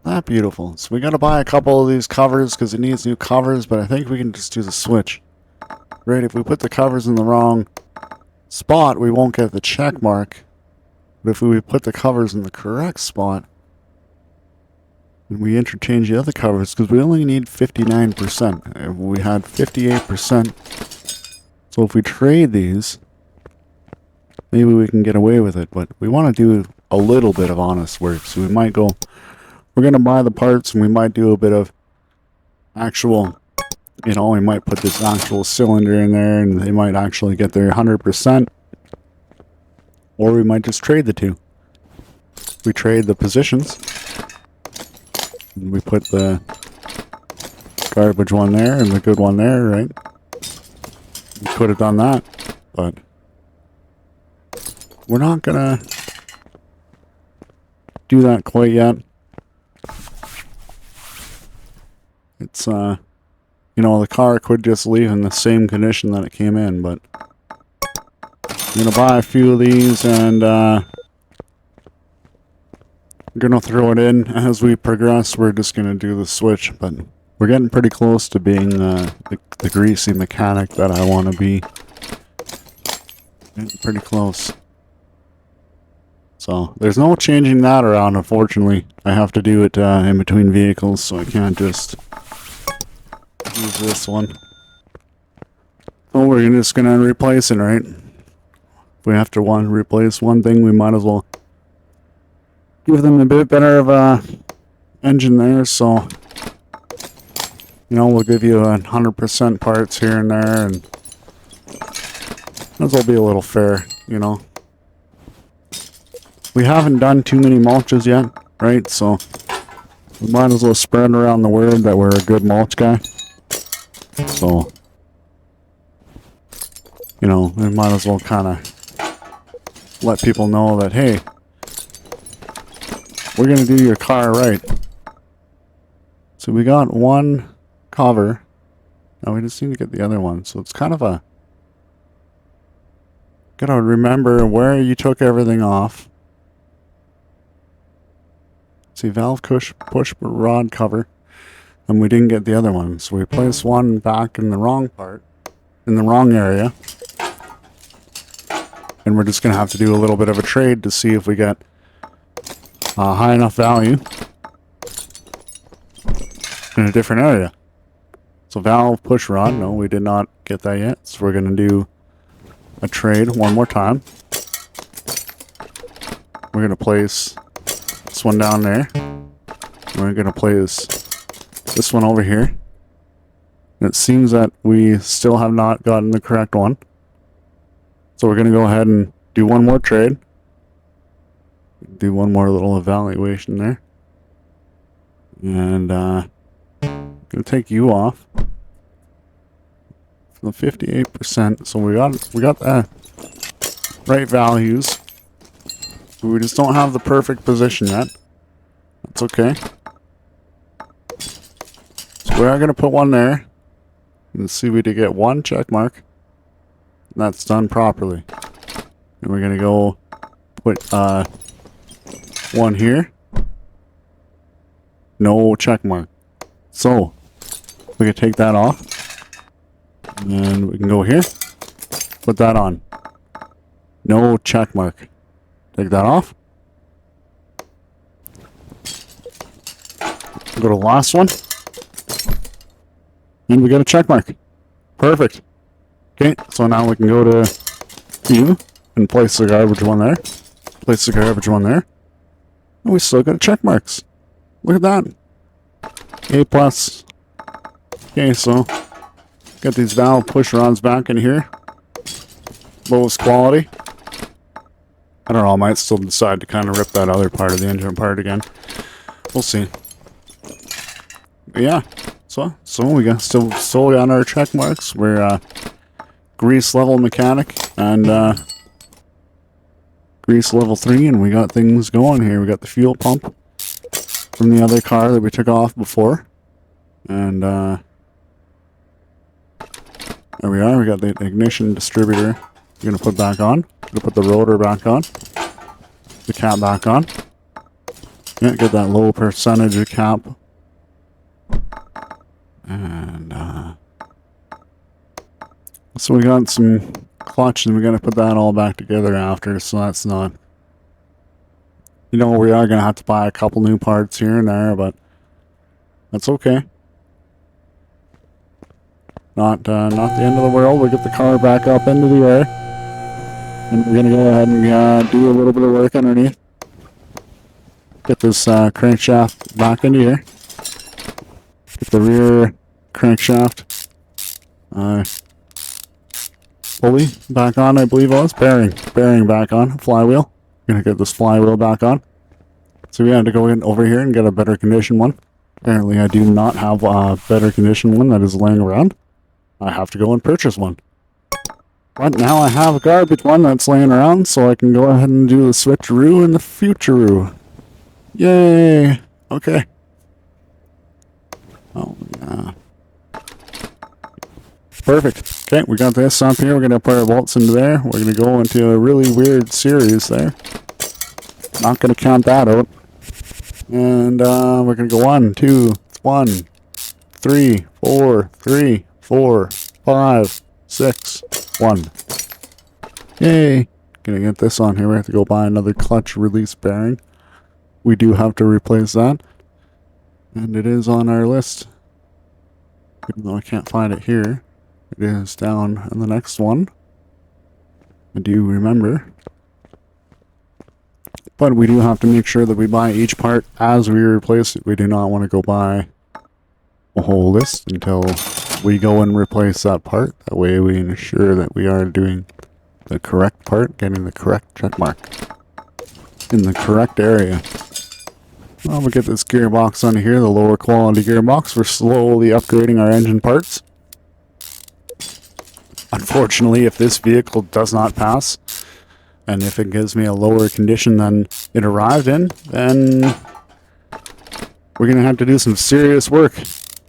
That beautiful. So we got to buy a couple of these covers because it needs new covers, but I think we can just use a switch. Right, if we put the covers in the wrong spot, we won't get the check mark. But if we put the covers in the correct spot, and we interchange the other covers, because we only need 59%. And we had 58%. So if we trade these, maybe we can get away with it. But we want to do a little bit of honest work. So we might go, we're going to buy the parts, and we might do a bit of actual, you know, we might put this actual cylinder in there, and they might actually get their 100%. Or we might just trade the two. We trade the positions. And we put the garbage one there and the good one there, right? We could have done that, but we're not gonna do that quite yet. It's, you know, the car could just leave in the same condition that it came in, but I'm gonna buy a few of these, and we're gonna throw it in as we progress. We're just gonna do the switch, but we're getting pretty close to being the greasy mechanic that I want to be. Getting pretty close. So there's no changing that around, unfortunately. I have to do it in between vehicles, so I can't just use this one. Oh, we're just gonna replace it, right? If we have to replace one thing, we might as well give them a bit better of a engine there. So, you know, we'll give you 100% parts here and there, and this will be a little fair, you know. We haven't done too many mulches yet, right? So we might as well spread around the word that we're a good mulch guy. So, you know, we might as well kind of let people know that, hey, we're going to do your car right. So we got one cover. Now we just need to get the other one. So it's kind of a... Gotta remember where you took everything off. See, valve push rod cover. And we didn't get the other one. So we placed one back in the wrong part. In the wrong area. And we're just gonna have to do a little bit of a trade to see if we get high enough value in a different area. So valve push rod, no, we did not get that yet. So we're going to do a trade one more time. We're going to place this one down there. We're going to place this one over here. And it seems that we still have not gotten the correct one. So we're going to go ahead and do one more trade. Do one more little evaluation there. And gonna take you off from the 58%. So we got the right values. We just don't have the perfect position yet. That's okay. So we are gonna put one there and see if we did get one check mark. That's done properly. And we're gonna go put one here. No check mark. So we can take that off. And we can go here. Put that on. No check mark. Take that off. Go to the last one. And we get a check mark. Perfect. Okay, so now we can go to view and place the garbage one there. Place the garbage one there. And we still got check marks. Look at that. A plus. Okay, so got these valve push rods back in here. Lowest quality. I don't know, I might still decide to kind of rip that other part of the engine apart again. We'll see. But yeah, so we got still got our check marks. We're grease level mechanic and grease level 3, and we got things going here. We got the fuel pump from the other car that we took off before. And there we are. We got the ignition distributor. We're going to put back on. Going to put the rotor back on. The cap back on. Yeah, get that low percentage of cap. And so we got some clutch, and we're going to put that all back together after. So that's not... You know, we are going to have to buy a couple new parts here and there, but that's okay. Not the end of the world. We'll get the car back up into the air. And we're going to go ahead and do a little bit of work underneath. Get this crankshaft back into here. Get the rear crankshaft pulley back on, I believe it was. Bearing back on. Flywheel. Gonna get this flywheel back on. So we had to go in over here and get a better condition one. Apparently I do not have a better condition one that is laying around. I have to go and purchase one. But now I have a garbage one that's laying around, so I can go ahead and do the switcheroo and the futuroo. Yay! Okay. Oh, yeah. Perfect. Okay, we got this up here. We're going to put our bolts into there. We're going to go into a really weird series there. Not going to count that out. And we're going to go 1, 2, 1, 3, 4, 3, 4, 5, 6, 1. Yay! Gonna get this on here. We have to go buy another clutch release bearing. We do have to replace that. And it is on our list. Even though I can't find it here. It is down in the next one. I do remember. But we do have to make sure that we buy each part as we replace it. We do not want to go buy a whole list until we go and replace that part. That way we ensure that we are doing the correct part, getting the correct check mark in the correct area. Well, we'll get this gearbox under here, the lower quality gearbox. We're slowly upgrading our engine parts. Unfortunately, if this vehicle does not pass, and if it gives me a lower condition than it arrived in, then We're going to have to do some serious work,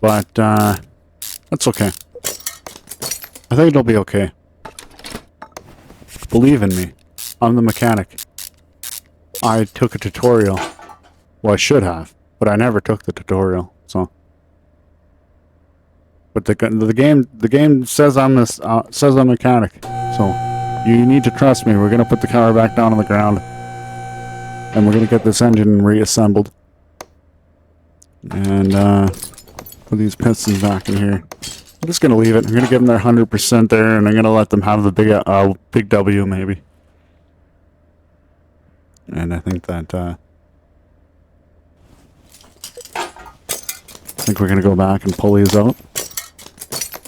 but that's okay. I think it'll be okay. Believe in me. I'm the mechanic. I took a tutorial. Well, I should have, but I never took the tutorial, so. But the game says I'm a mechanic, so you need to trust me. We're gonna put the car back down on the ground, and we're gonna get this engine reassembled, and put these pistons back in here. I'm just gonna leave it. I'm gonna give them their 100% there, and I'm gonna let them have the big W maybe. And I think that I think we're gonna go back and pull these out.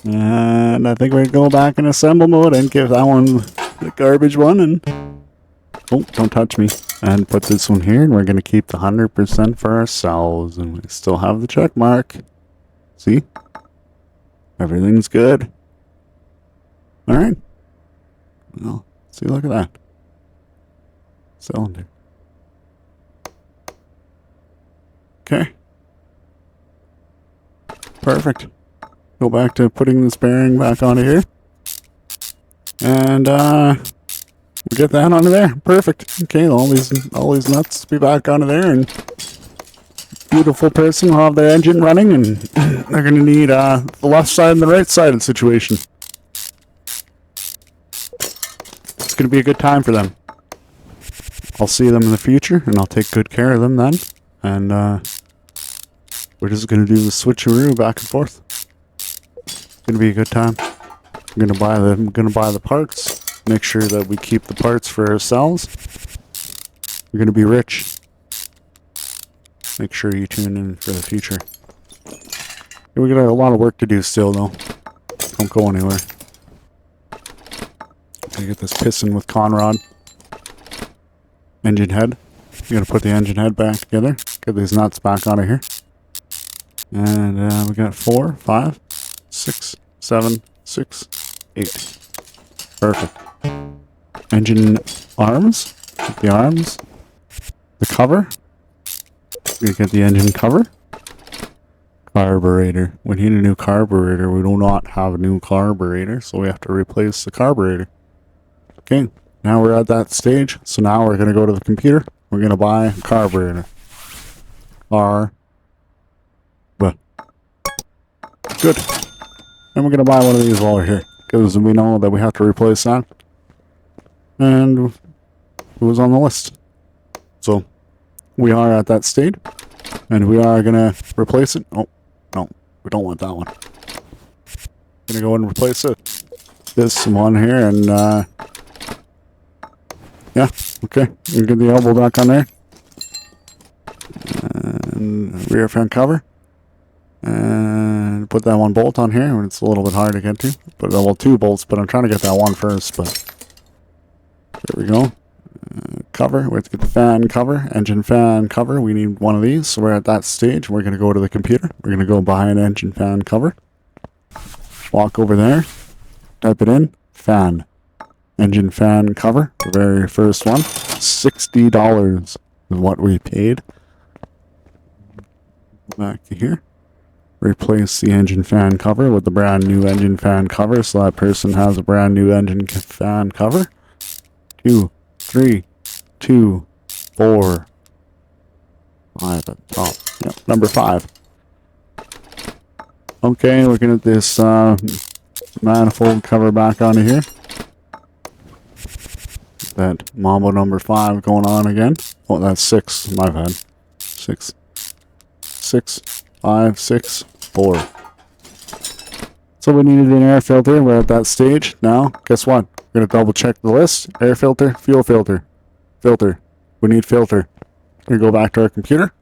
And I think we're going to go back in assemble mode and give that one the garbage one. And oh, don't touch me. And put this one here. And we're going to keep the 100% for ourselves. And we still have the check mark. See? Everything's good. Alright. Well, see, look at that. Cylinder. Okay. Perfect. Go back to putting this bearing back onto here. And we get that onto there. Perfect. Okay, all these nuts be back onto there, and beautiful person will have their engine running, and they're gonna need the left side and the right side of the situation. It's gonna be a good time for them. I'll see them in the future, and I'll take good care of them then. And we're just gonna do the switcheroo back and forth. Gonna be a good time. I'm gonna buy the parts. Make sure that we keep the parts for ourselves. We're gonna be rich. Make sure you tune in for the future. We got a lot of work to do still though. Don't go anywhere. Gotta get this piston with conrod. Engine head. We gotta put the engine head back together. Get these nuts back out of here. And we got 4, 5, 6, 7, 6, 8. Perfect. Engine arms. Get the arms. The cover. We get the engine cover. Carburetor. We need a new carburetor. We do not have a new carburetor, so we have to replace the carburetor. Okay, now we're at that stage. So now we're going to go to the computer. We're going to buy a carburetor. Good. And we're going to buy one of these while we're here, because we know that we have to replace that. And it was on the list. So we are at that stage, and we are going to replace it. Oh, no, we don't want that one. Going to go and replace it. This one here, and yeah, okay. We get the elbow back on there. And rear fan cover. And put that one bolt on here. It's a little bit hard to get to. But well, 2 bolts, but I'm trying to get that one first. But there we go. Cover. We have to get the fan cover, engine fan cover. We need one of these. So we're at that stage. We're going to go to the computer. We're going to go buy an engine fan cover. Walk over there. Type it in. Fan. Engine fan cover. The very first one. $60 is what we paid. Back to here. Replace the engine fan cover with the brand new engine fan cover, so that person has a brand new engine fan cover. 2, 3, 2, 4, 5 at the top. Yep, number 5. Okay, looking at this manifold cover back onto here. That Mambo number 5 going on again. Oh, that's 6. My bad. 6, 5, 6, 4. So we needed an air filter. We're at that stage now. Guess what? We're gonna double check the list. Air filter, fuel filter, filter. We need filter. We're gonna go back to our computer.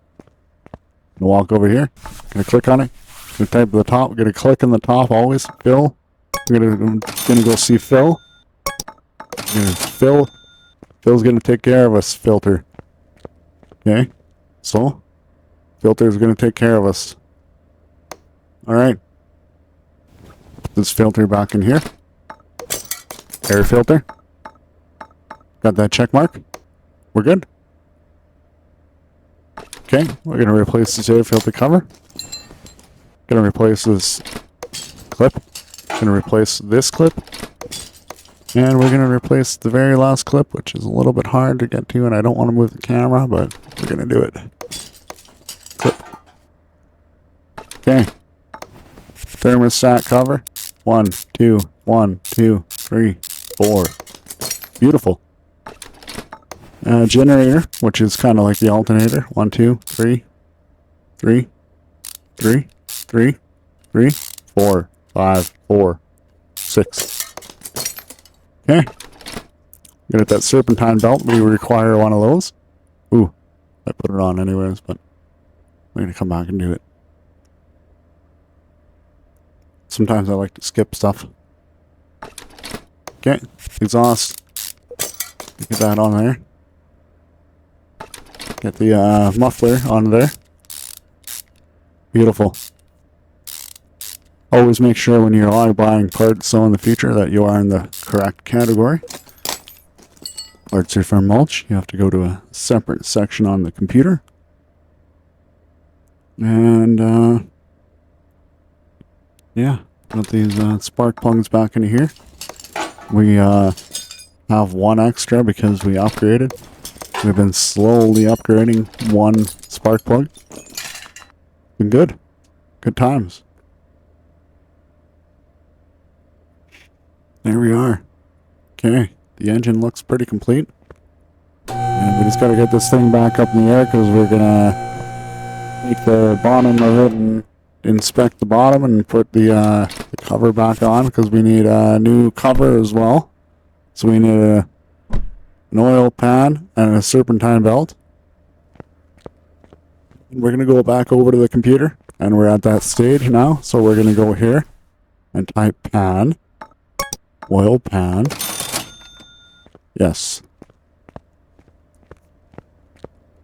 Gonna walk over here. Gonna click on it. Gonna type at the top. We're gonna click in the top always. Fill. We're gonna go see Phil. Phil. Phil's gonna take care of us. Filter. Okay. So filter's gonna take care of us. Alright. Put this filter back in here. Air filter. Got that check mark. We're good. Okay, we're going to replace this air filter cover. Going to replace this clip. Going to replace this clip. And we're going to replace the very last clip, which is a little bit hard to get to, and I don't want to move the camera, but we're going to do it. Clip. Okay. Thermostat cover. 1, 2, 1, 2, 3, 4. Beautiful. Generator, which is kind of like the alternator. 1, 2, 3, 3, 3, 3, 3, 4, 5, 4, 6. Okay. Good at that serpentine belt. We require one of those. Ooh, I put it on anyways, but we're going to come back and do it. Sometimes I like to skip stuff. Okay, exhaust. Get that on there. Get the muffler on there. Beautiful. Always make sure when you're buying parts so in the future that you are in the correct category. Parts are from mulch. You have to go to a separate section on the computer. And yeah, got these spark plugs back into here. We have one extra because we upgraded. We've been slowly upgrading one spark plug. Been good. Good times. There we are. Okay, the engine looks pretty complete. And we just got to get this thing back up in the air because we're going to take the bottom of it and inspect the bottom and put the cover back on because we need a new cover as well. So we need an oil pan and a serpentine belt. We're going to go back over to the computer and we're at that stage now. So we're going to go here and type pan, oil pan. Yes.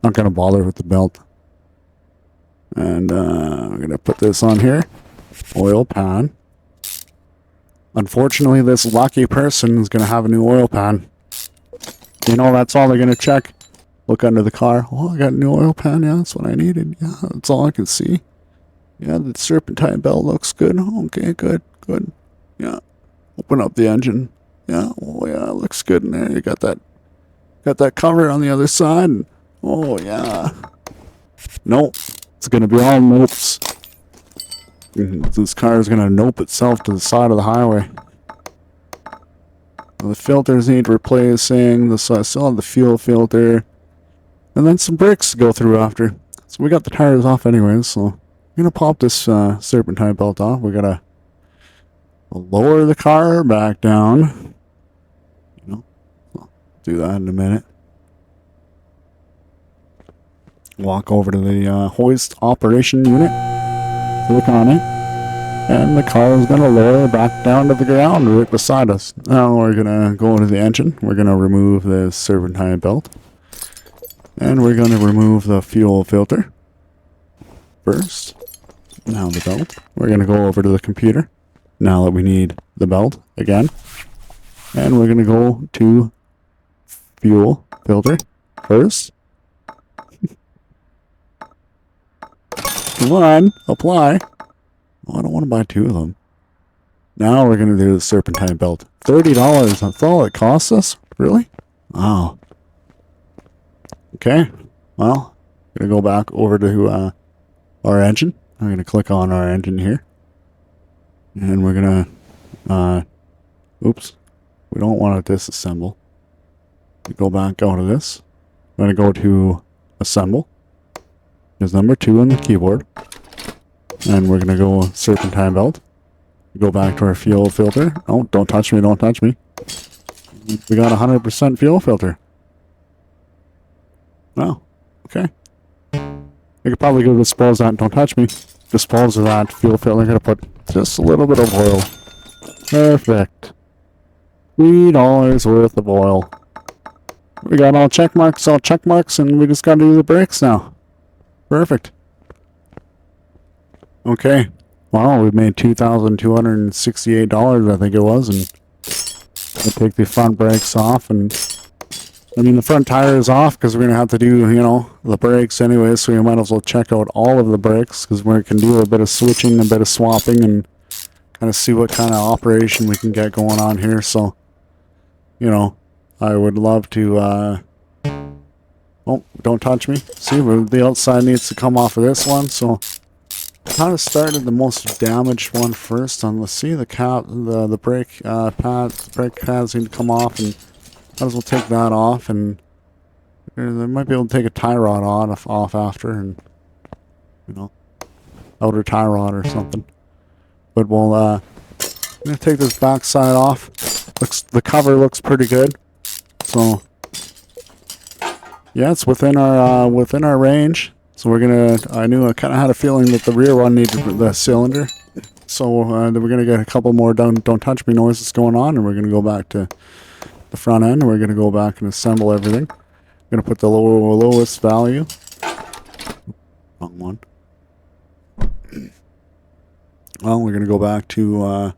Not going to bother with the belt. And I'm going to put this on here. Oil pan. Unfortunately, this lucky person is going to have a new oil pan. You know, that's all they're going to check. Look under the car. Oh, I got a new oil pan. Yeah, that's what I needed. Yeah, that's all I can see. Yeah, the serpentine belt looks good. Okay, good, good. Yeah. Open up the engine. Yeah, oh yeah, it looks good in there. You got that cover on the other side. Oh yeah. Nope. It's gonna be all nopes. This car is gonna nope itself to the side of the highway. The filters need replacing. I still have the fuel filter. And then some brakes to go through after. So we got the tires off anyways, so I'm gonna pop this serpentine belt off. We gotta lower the car back down. You know, I'll do that in a minute. Walk over to the hoist operation unit. Click on it. And the car is going to lower back down to the ground right beside us. Now we're going to go into the engine. We're going to remove the serpentine belt. And we're going to remove the fuel filter first. Now the belt. We're going to go over to the computer. Now that we need the belt again. And we're going to go to fuel filter first. Come on, apply. Oh, I don't want to buy two of them. Now we're going to do the serpentine belt. $30, that's all it costs us? Really? Wow. Okay, well, I'm going to go back over to our engine. I'm going to click on our engine here. And we're going to, oops, we don't want to disassemble. We go back out of this. I'm going to go to assemble. There's number 2 on the keyboard. And we're going to go serpentine belt. Go back to our fuel filter. Oh, don't touch me, don't touch me. We got 100% fuel filter. Oh, okay. I could probably go dispose that. Don't touch me. Dispose of that fuel filter. I'm going to put just a little bit of oil. Perfect. $3 worth of oil. We got all check marks, and we just got to do the brakes now. Perfect. Okay. Wow, we made $2,268, I think it was, and we'll take the front brakes off and I mean, the front tire is off because we're going to have to do, you know, the brakes anyway, so we might as well check out all of the brakes because we can do a bit of switching, a bit of swapping, and kind of see what kind of operation we can get going on here. So, you know, I would love to, oh, don't touch me. See, the outside needs to come off of this one, so kind of started the most damaged one first. And let's see, the brake pads need to come off, and might as well take that off, and they might be able to take a tie rod off after, and you know, outer tie rod or something. But we'll I'm gonna take this back side off. The cover looks pretty good, so yeah, it's within our range. So we're gonna. I kind of had a feeling that the rear one needed the cylinder, so we're gonna get a couple more don't touch me noises going on, and we're gonna go back to the front end, and we're going to go back and assemble everything. I'm going to put the lowest value. Wrong one. Well, we're going to go back to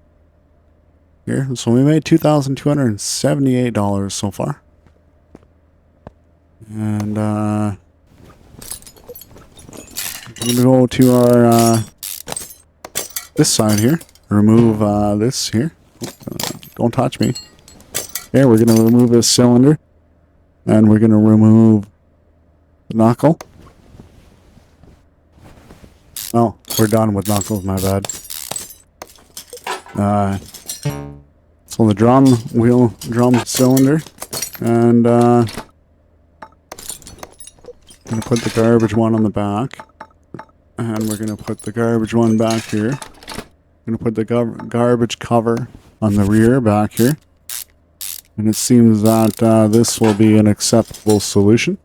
here. So we made $2,278 so far. And I'm going to go to our this side here. Remove this here. Don't touch me. Okay, we're going to remove this cylinder, and we're going to remove the knuckle. Oh, we're done with knuckles, my bad. So the drum cylinder, and I'm going to put the garbage one on the back, and we're going to put the garbage one back here. I'm going to put the garbage cover on the rear back here. And it seems that this will be an acceptable solution.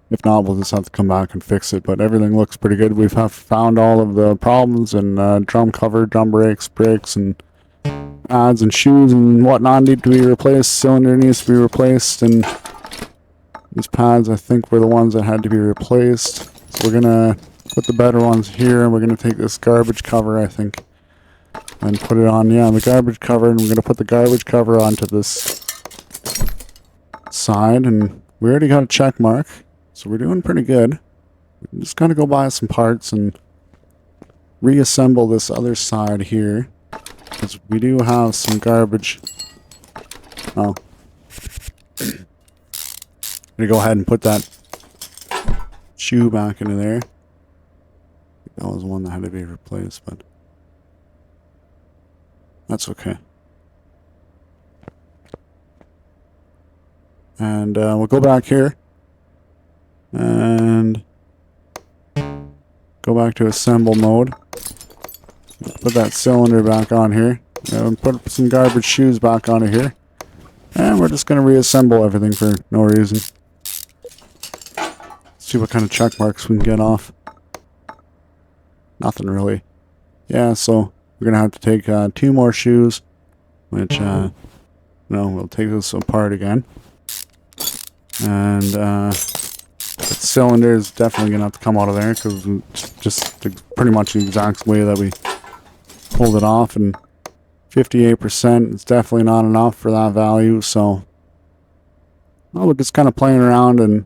If not, we'll just have to come back and fix it. But everything looks pretty good. We've found all of the problems, and drum cover, drum brakes, and pads and shoes and whatnot need to be replaced. Cylinder needs to be replaced, and these pads, I think, were the ones that had to be replaced. So we're gonna put the better ones here, and we're gonna take this garbage cover, I think, and put it on, yeah, the garbage cover, and we're going to put the garbage cover onto this side, and we already got a check mark, so we're doing pretty good. We just got to go buy some parts and reassemble this other side here, because we do have some garbage. Oh. I'm going to go ahead and put that shoe back into there. That was one that had to be replaced, but that's okay. And we'll go back here and go back to assemble mode. Put that cylinder back on here, and put some garbage shoes back onto here. And we're just going to reassemble everything for no reason. See what kind of check marks we can get off. Nothing really. Yeah, so we're going to have to take 2 more shoes, which, we'll take this apart again. And the cylinder is definitely going to have to come out of there, because it's just pretty much the exact way that we pulled it off. And 58% is definitely not enough for that value, so well, we're just kind of playing around and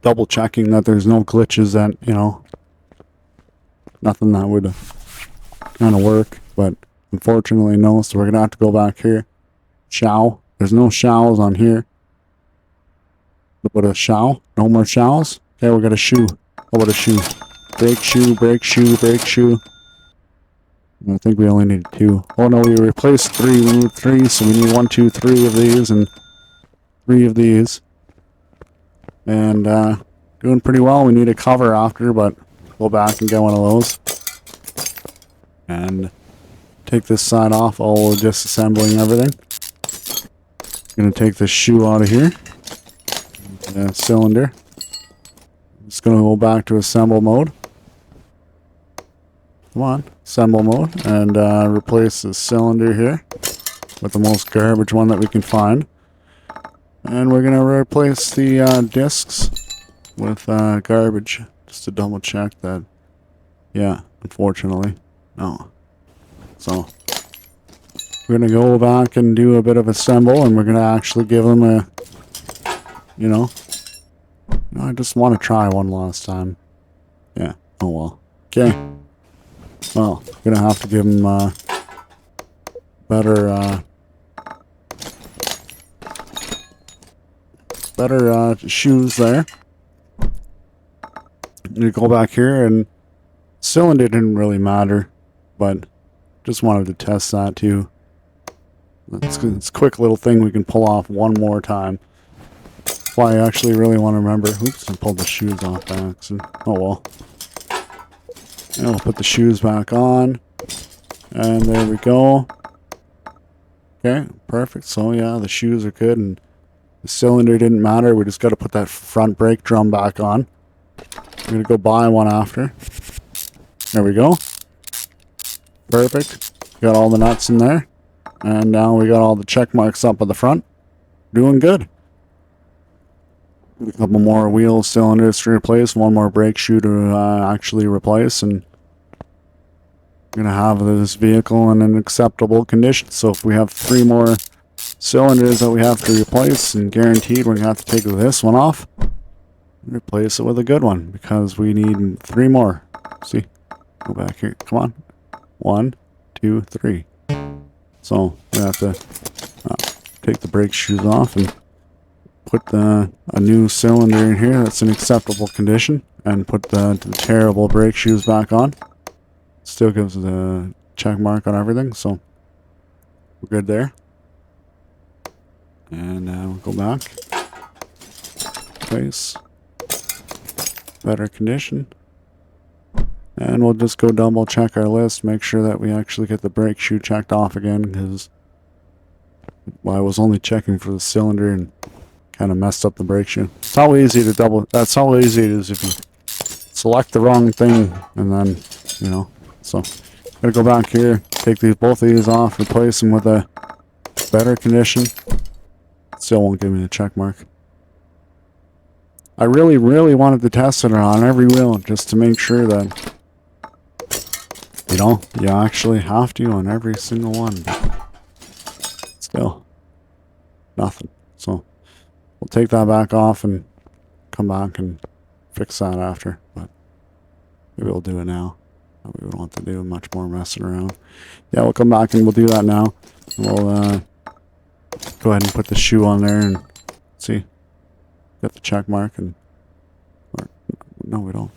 double checking that there's no glitches, that, you know, nothing that would kind of work, but unfortunately no, so we're gonna have to go back here. Show. There's no shows on here. What a show? No more shows? Okay, we got a shoe. Oh, what a shoe. Brake shoe, brake shoe, brake shoe. I think we only need 2. Oh no, we replaced 3. We need 3, so we need 1, 2, 3 of these and 3 of these. And doing pretty well. We need a cover after, but go back and get one of those. And take this side off, all disassembling everything. Gonna take this shoe out of here. The cylinder. Just gonna go back to assemble mode. Come on, assemble mode, and replace the cylinder here with the most garbage one that we can find. And we're gonna replace the discs with garbage, just to double check that. Yeah, unfortunately, no. So we're gonna go back and do a bit of assemble, and we're gonna actually give them a you know. I just want to try one last time. Yeah. Oh well. Okay. Well, gonna have to give him better shoes there. You go back here, and cylinder didn't really matter, but just wanted to test that too. It's a quick little thing we can pull off one more time. That's why I actually really want to remember. Oops, I pulled the shoes off by accident. Oh well. And we'll put the shoes back on. And there we go. Okay, perfect. So yeah, the shoes are good, and the cylinder didn't matter. We just got to put that front brake drum back on. I'm going to go buy one after. There we go. Perfect. Got all the nuts in there. And now we got all the check marks up at the front. Doing good. A couple more wheel cylinders to replace. One more brake shoe to actually replace. And we're going to have this vehicle in an acceptable condition. So if we have 3 more cylinders that we have to replace, and guaranteed we're going to have to take this one off, replace it with a good one, because we need 3 more. See? Go back here. Come on. 1, 2, 3. So we have to take the brake shoes off and put a new cylinder in here that's in acceptable condition, and put the terrible brake shoes back on. Still gives the check mark on everything, so we're good there. And we'll go back. Place. Better condition. And we'll just go double check our list, make sure that we actually get the brake shoe checked off again, because I was only checking for the cylinder and kind of messed up the brake shoe. It's how easy to that's how easy it is if you select the wrong thing, and then, you know. So, gotta go back here, take both of these off, replace them with a better condition. Still won't give me the check mark. I really, really wanted to test it on every wheel, just to make sure that, you know, you actually have to on every single one. But still, nothing. So, we'll take that back off and come back and fix that after. But maybe we'll do it now. We don't want to do much more messing around. Yeah, we'll come back and we'll do that now. We'll go ahead and put the shoe on there and see. Got the check mark, and no, we don't.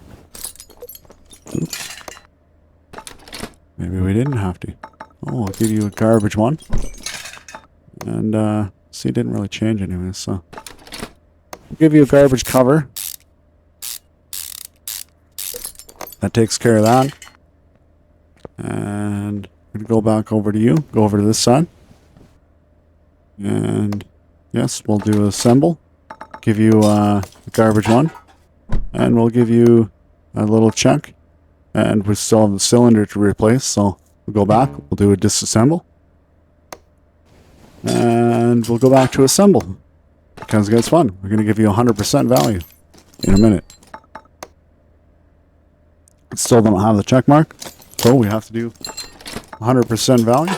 Oops. Maybe we didn't have to. Oh, I'll give you a garbage one. And see, it didn't really change anyways, so I'll give you a garbage cover. That takes care of that. And I'm gonna go back over to you. Go over to this side. And yes, we'll do assemble. Give you a garbage one, and we'll give you a little check, and we still have the cylinder to replace, so we'll go back, we'll do a disassemble, and we'll go back to assemble, because it gets fun. We're going to give you 100% value in a minute. Still don't have the check mark, so we have to do 100% value.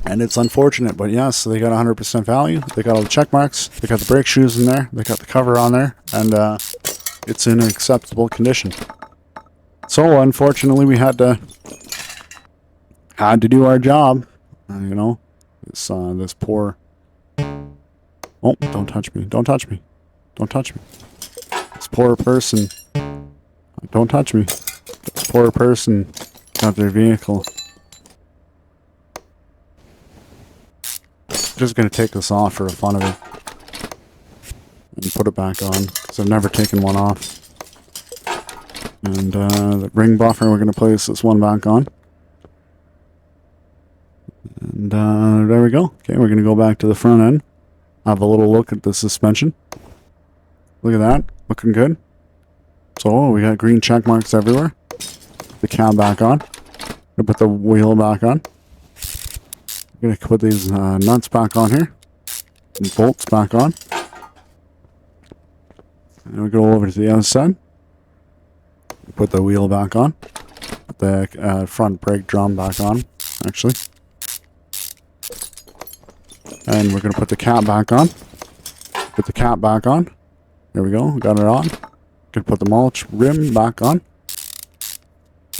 And it's unfortunate, but yes, they got 100% value. They got all the check marks. They got the brake shoes in there. They got the cover on there, and it's in acceptable condition. So unfortunately, we had to do our job. You know, this poor. Oh, don't touch me! Don't touch me! Don't touch me! This poor person. Don't touch me! This poor person got their vehicle. Just gonna take this off for the fun of it and put it back on, because I've never taken one off. And the ring buffer, we're gonna place this one back on. And there we go. Okay, we're gonna go back to the front end, have a little look at the suspension. Look at that, looking good. So we got green check marks everywhere. The cab back on. Gonna put the wheel back on. Gonna put these nuts back on here, and bolts back on, and we go over to the other side. Put the wheel back on. Put the front brake drum back on. Actually, And we're going to put the cap back on. Put the cap back on. There we go. Got it on. Gonna put the mulch rim back on.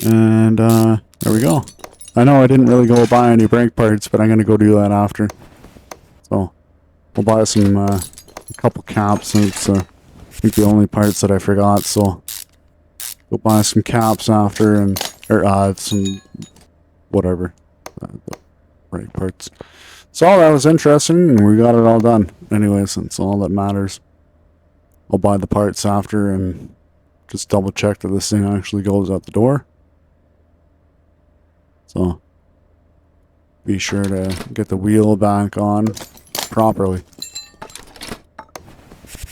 And there we go. I know I didn't really go buy any brake parts, but I'm going to go do that after. So we'll buy some a couple caps. And it's I think the only parts that I forgot. So go buy some caps after and some whatever brake parts. So that was interesting, and we got it all done. Anyways, that's all that matters. I'll buy the parts after and just double check that this thing actually goes out the door. So be sure to get the wheel back on properly.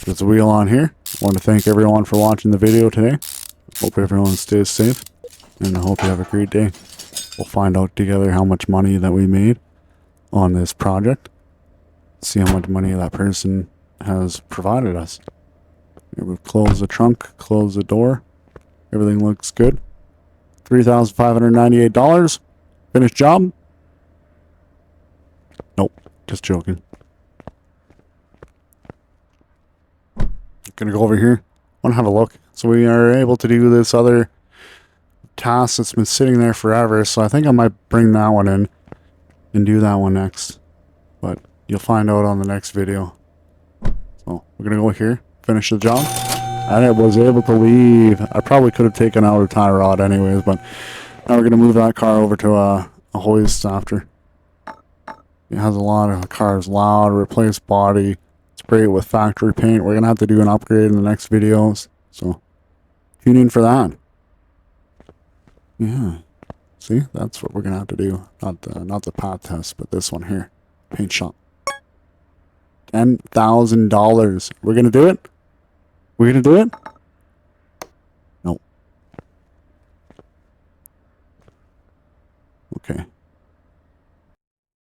There's a wheel on here. I want to thank everyone for watching the video today. Hope everyone stays safe, and I hope you have a great day. We'll find out together how much money that we made on this project. See how much money that person has provided us. Here, we'll close the trunk, close the door. Everything looks good. $3,598. Finished job? Nope, just joking. Gonna go over here. Want to have a look. So we are able to do this other task that's been sitting there forever. So I think I might bring that one in and do that one next, but you'll find out on the next video. So we're gonna go here, finish the job, and it was able to leave. I probably could have taken out a tie rod anyways, but now we're gonna move that car over to a hoist after. It has a lot of cars loud, replace body, spray it with factory paint. We're gonna have to do an upgrade in the next videos, so tune in for that. Yeah. See, that's what we're gonna have to do. Not the path test, but this one here, paint shop. $10,000. We're gonna do it. We're gonna do it.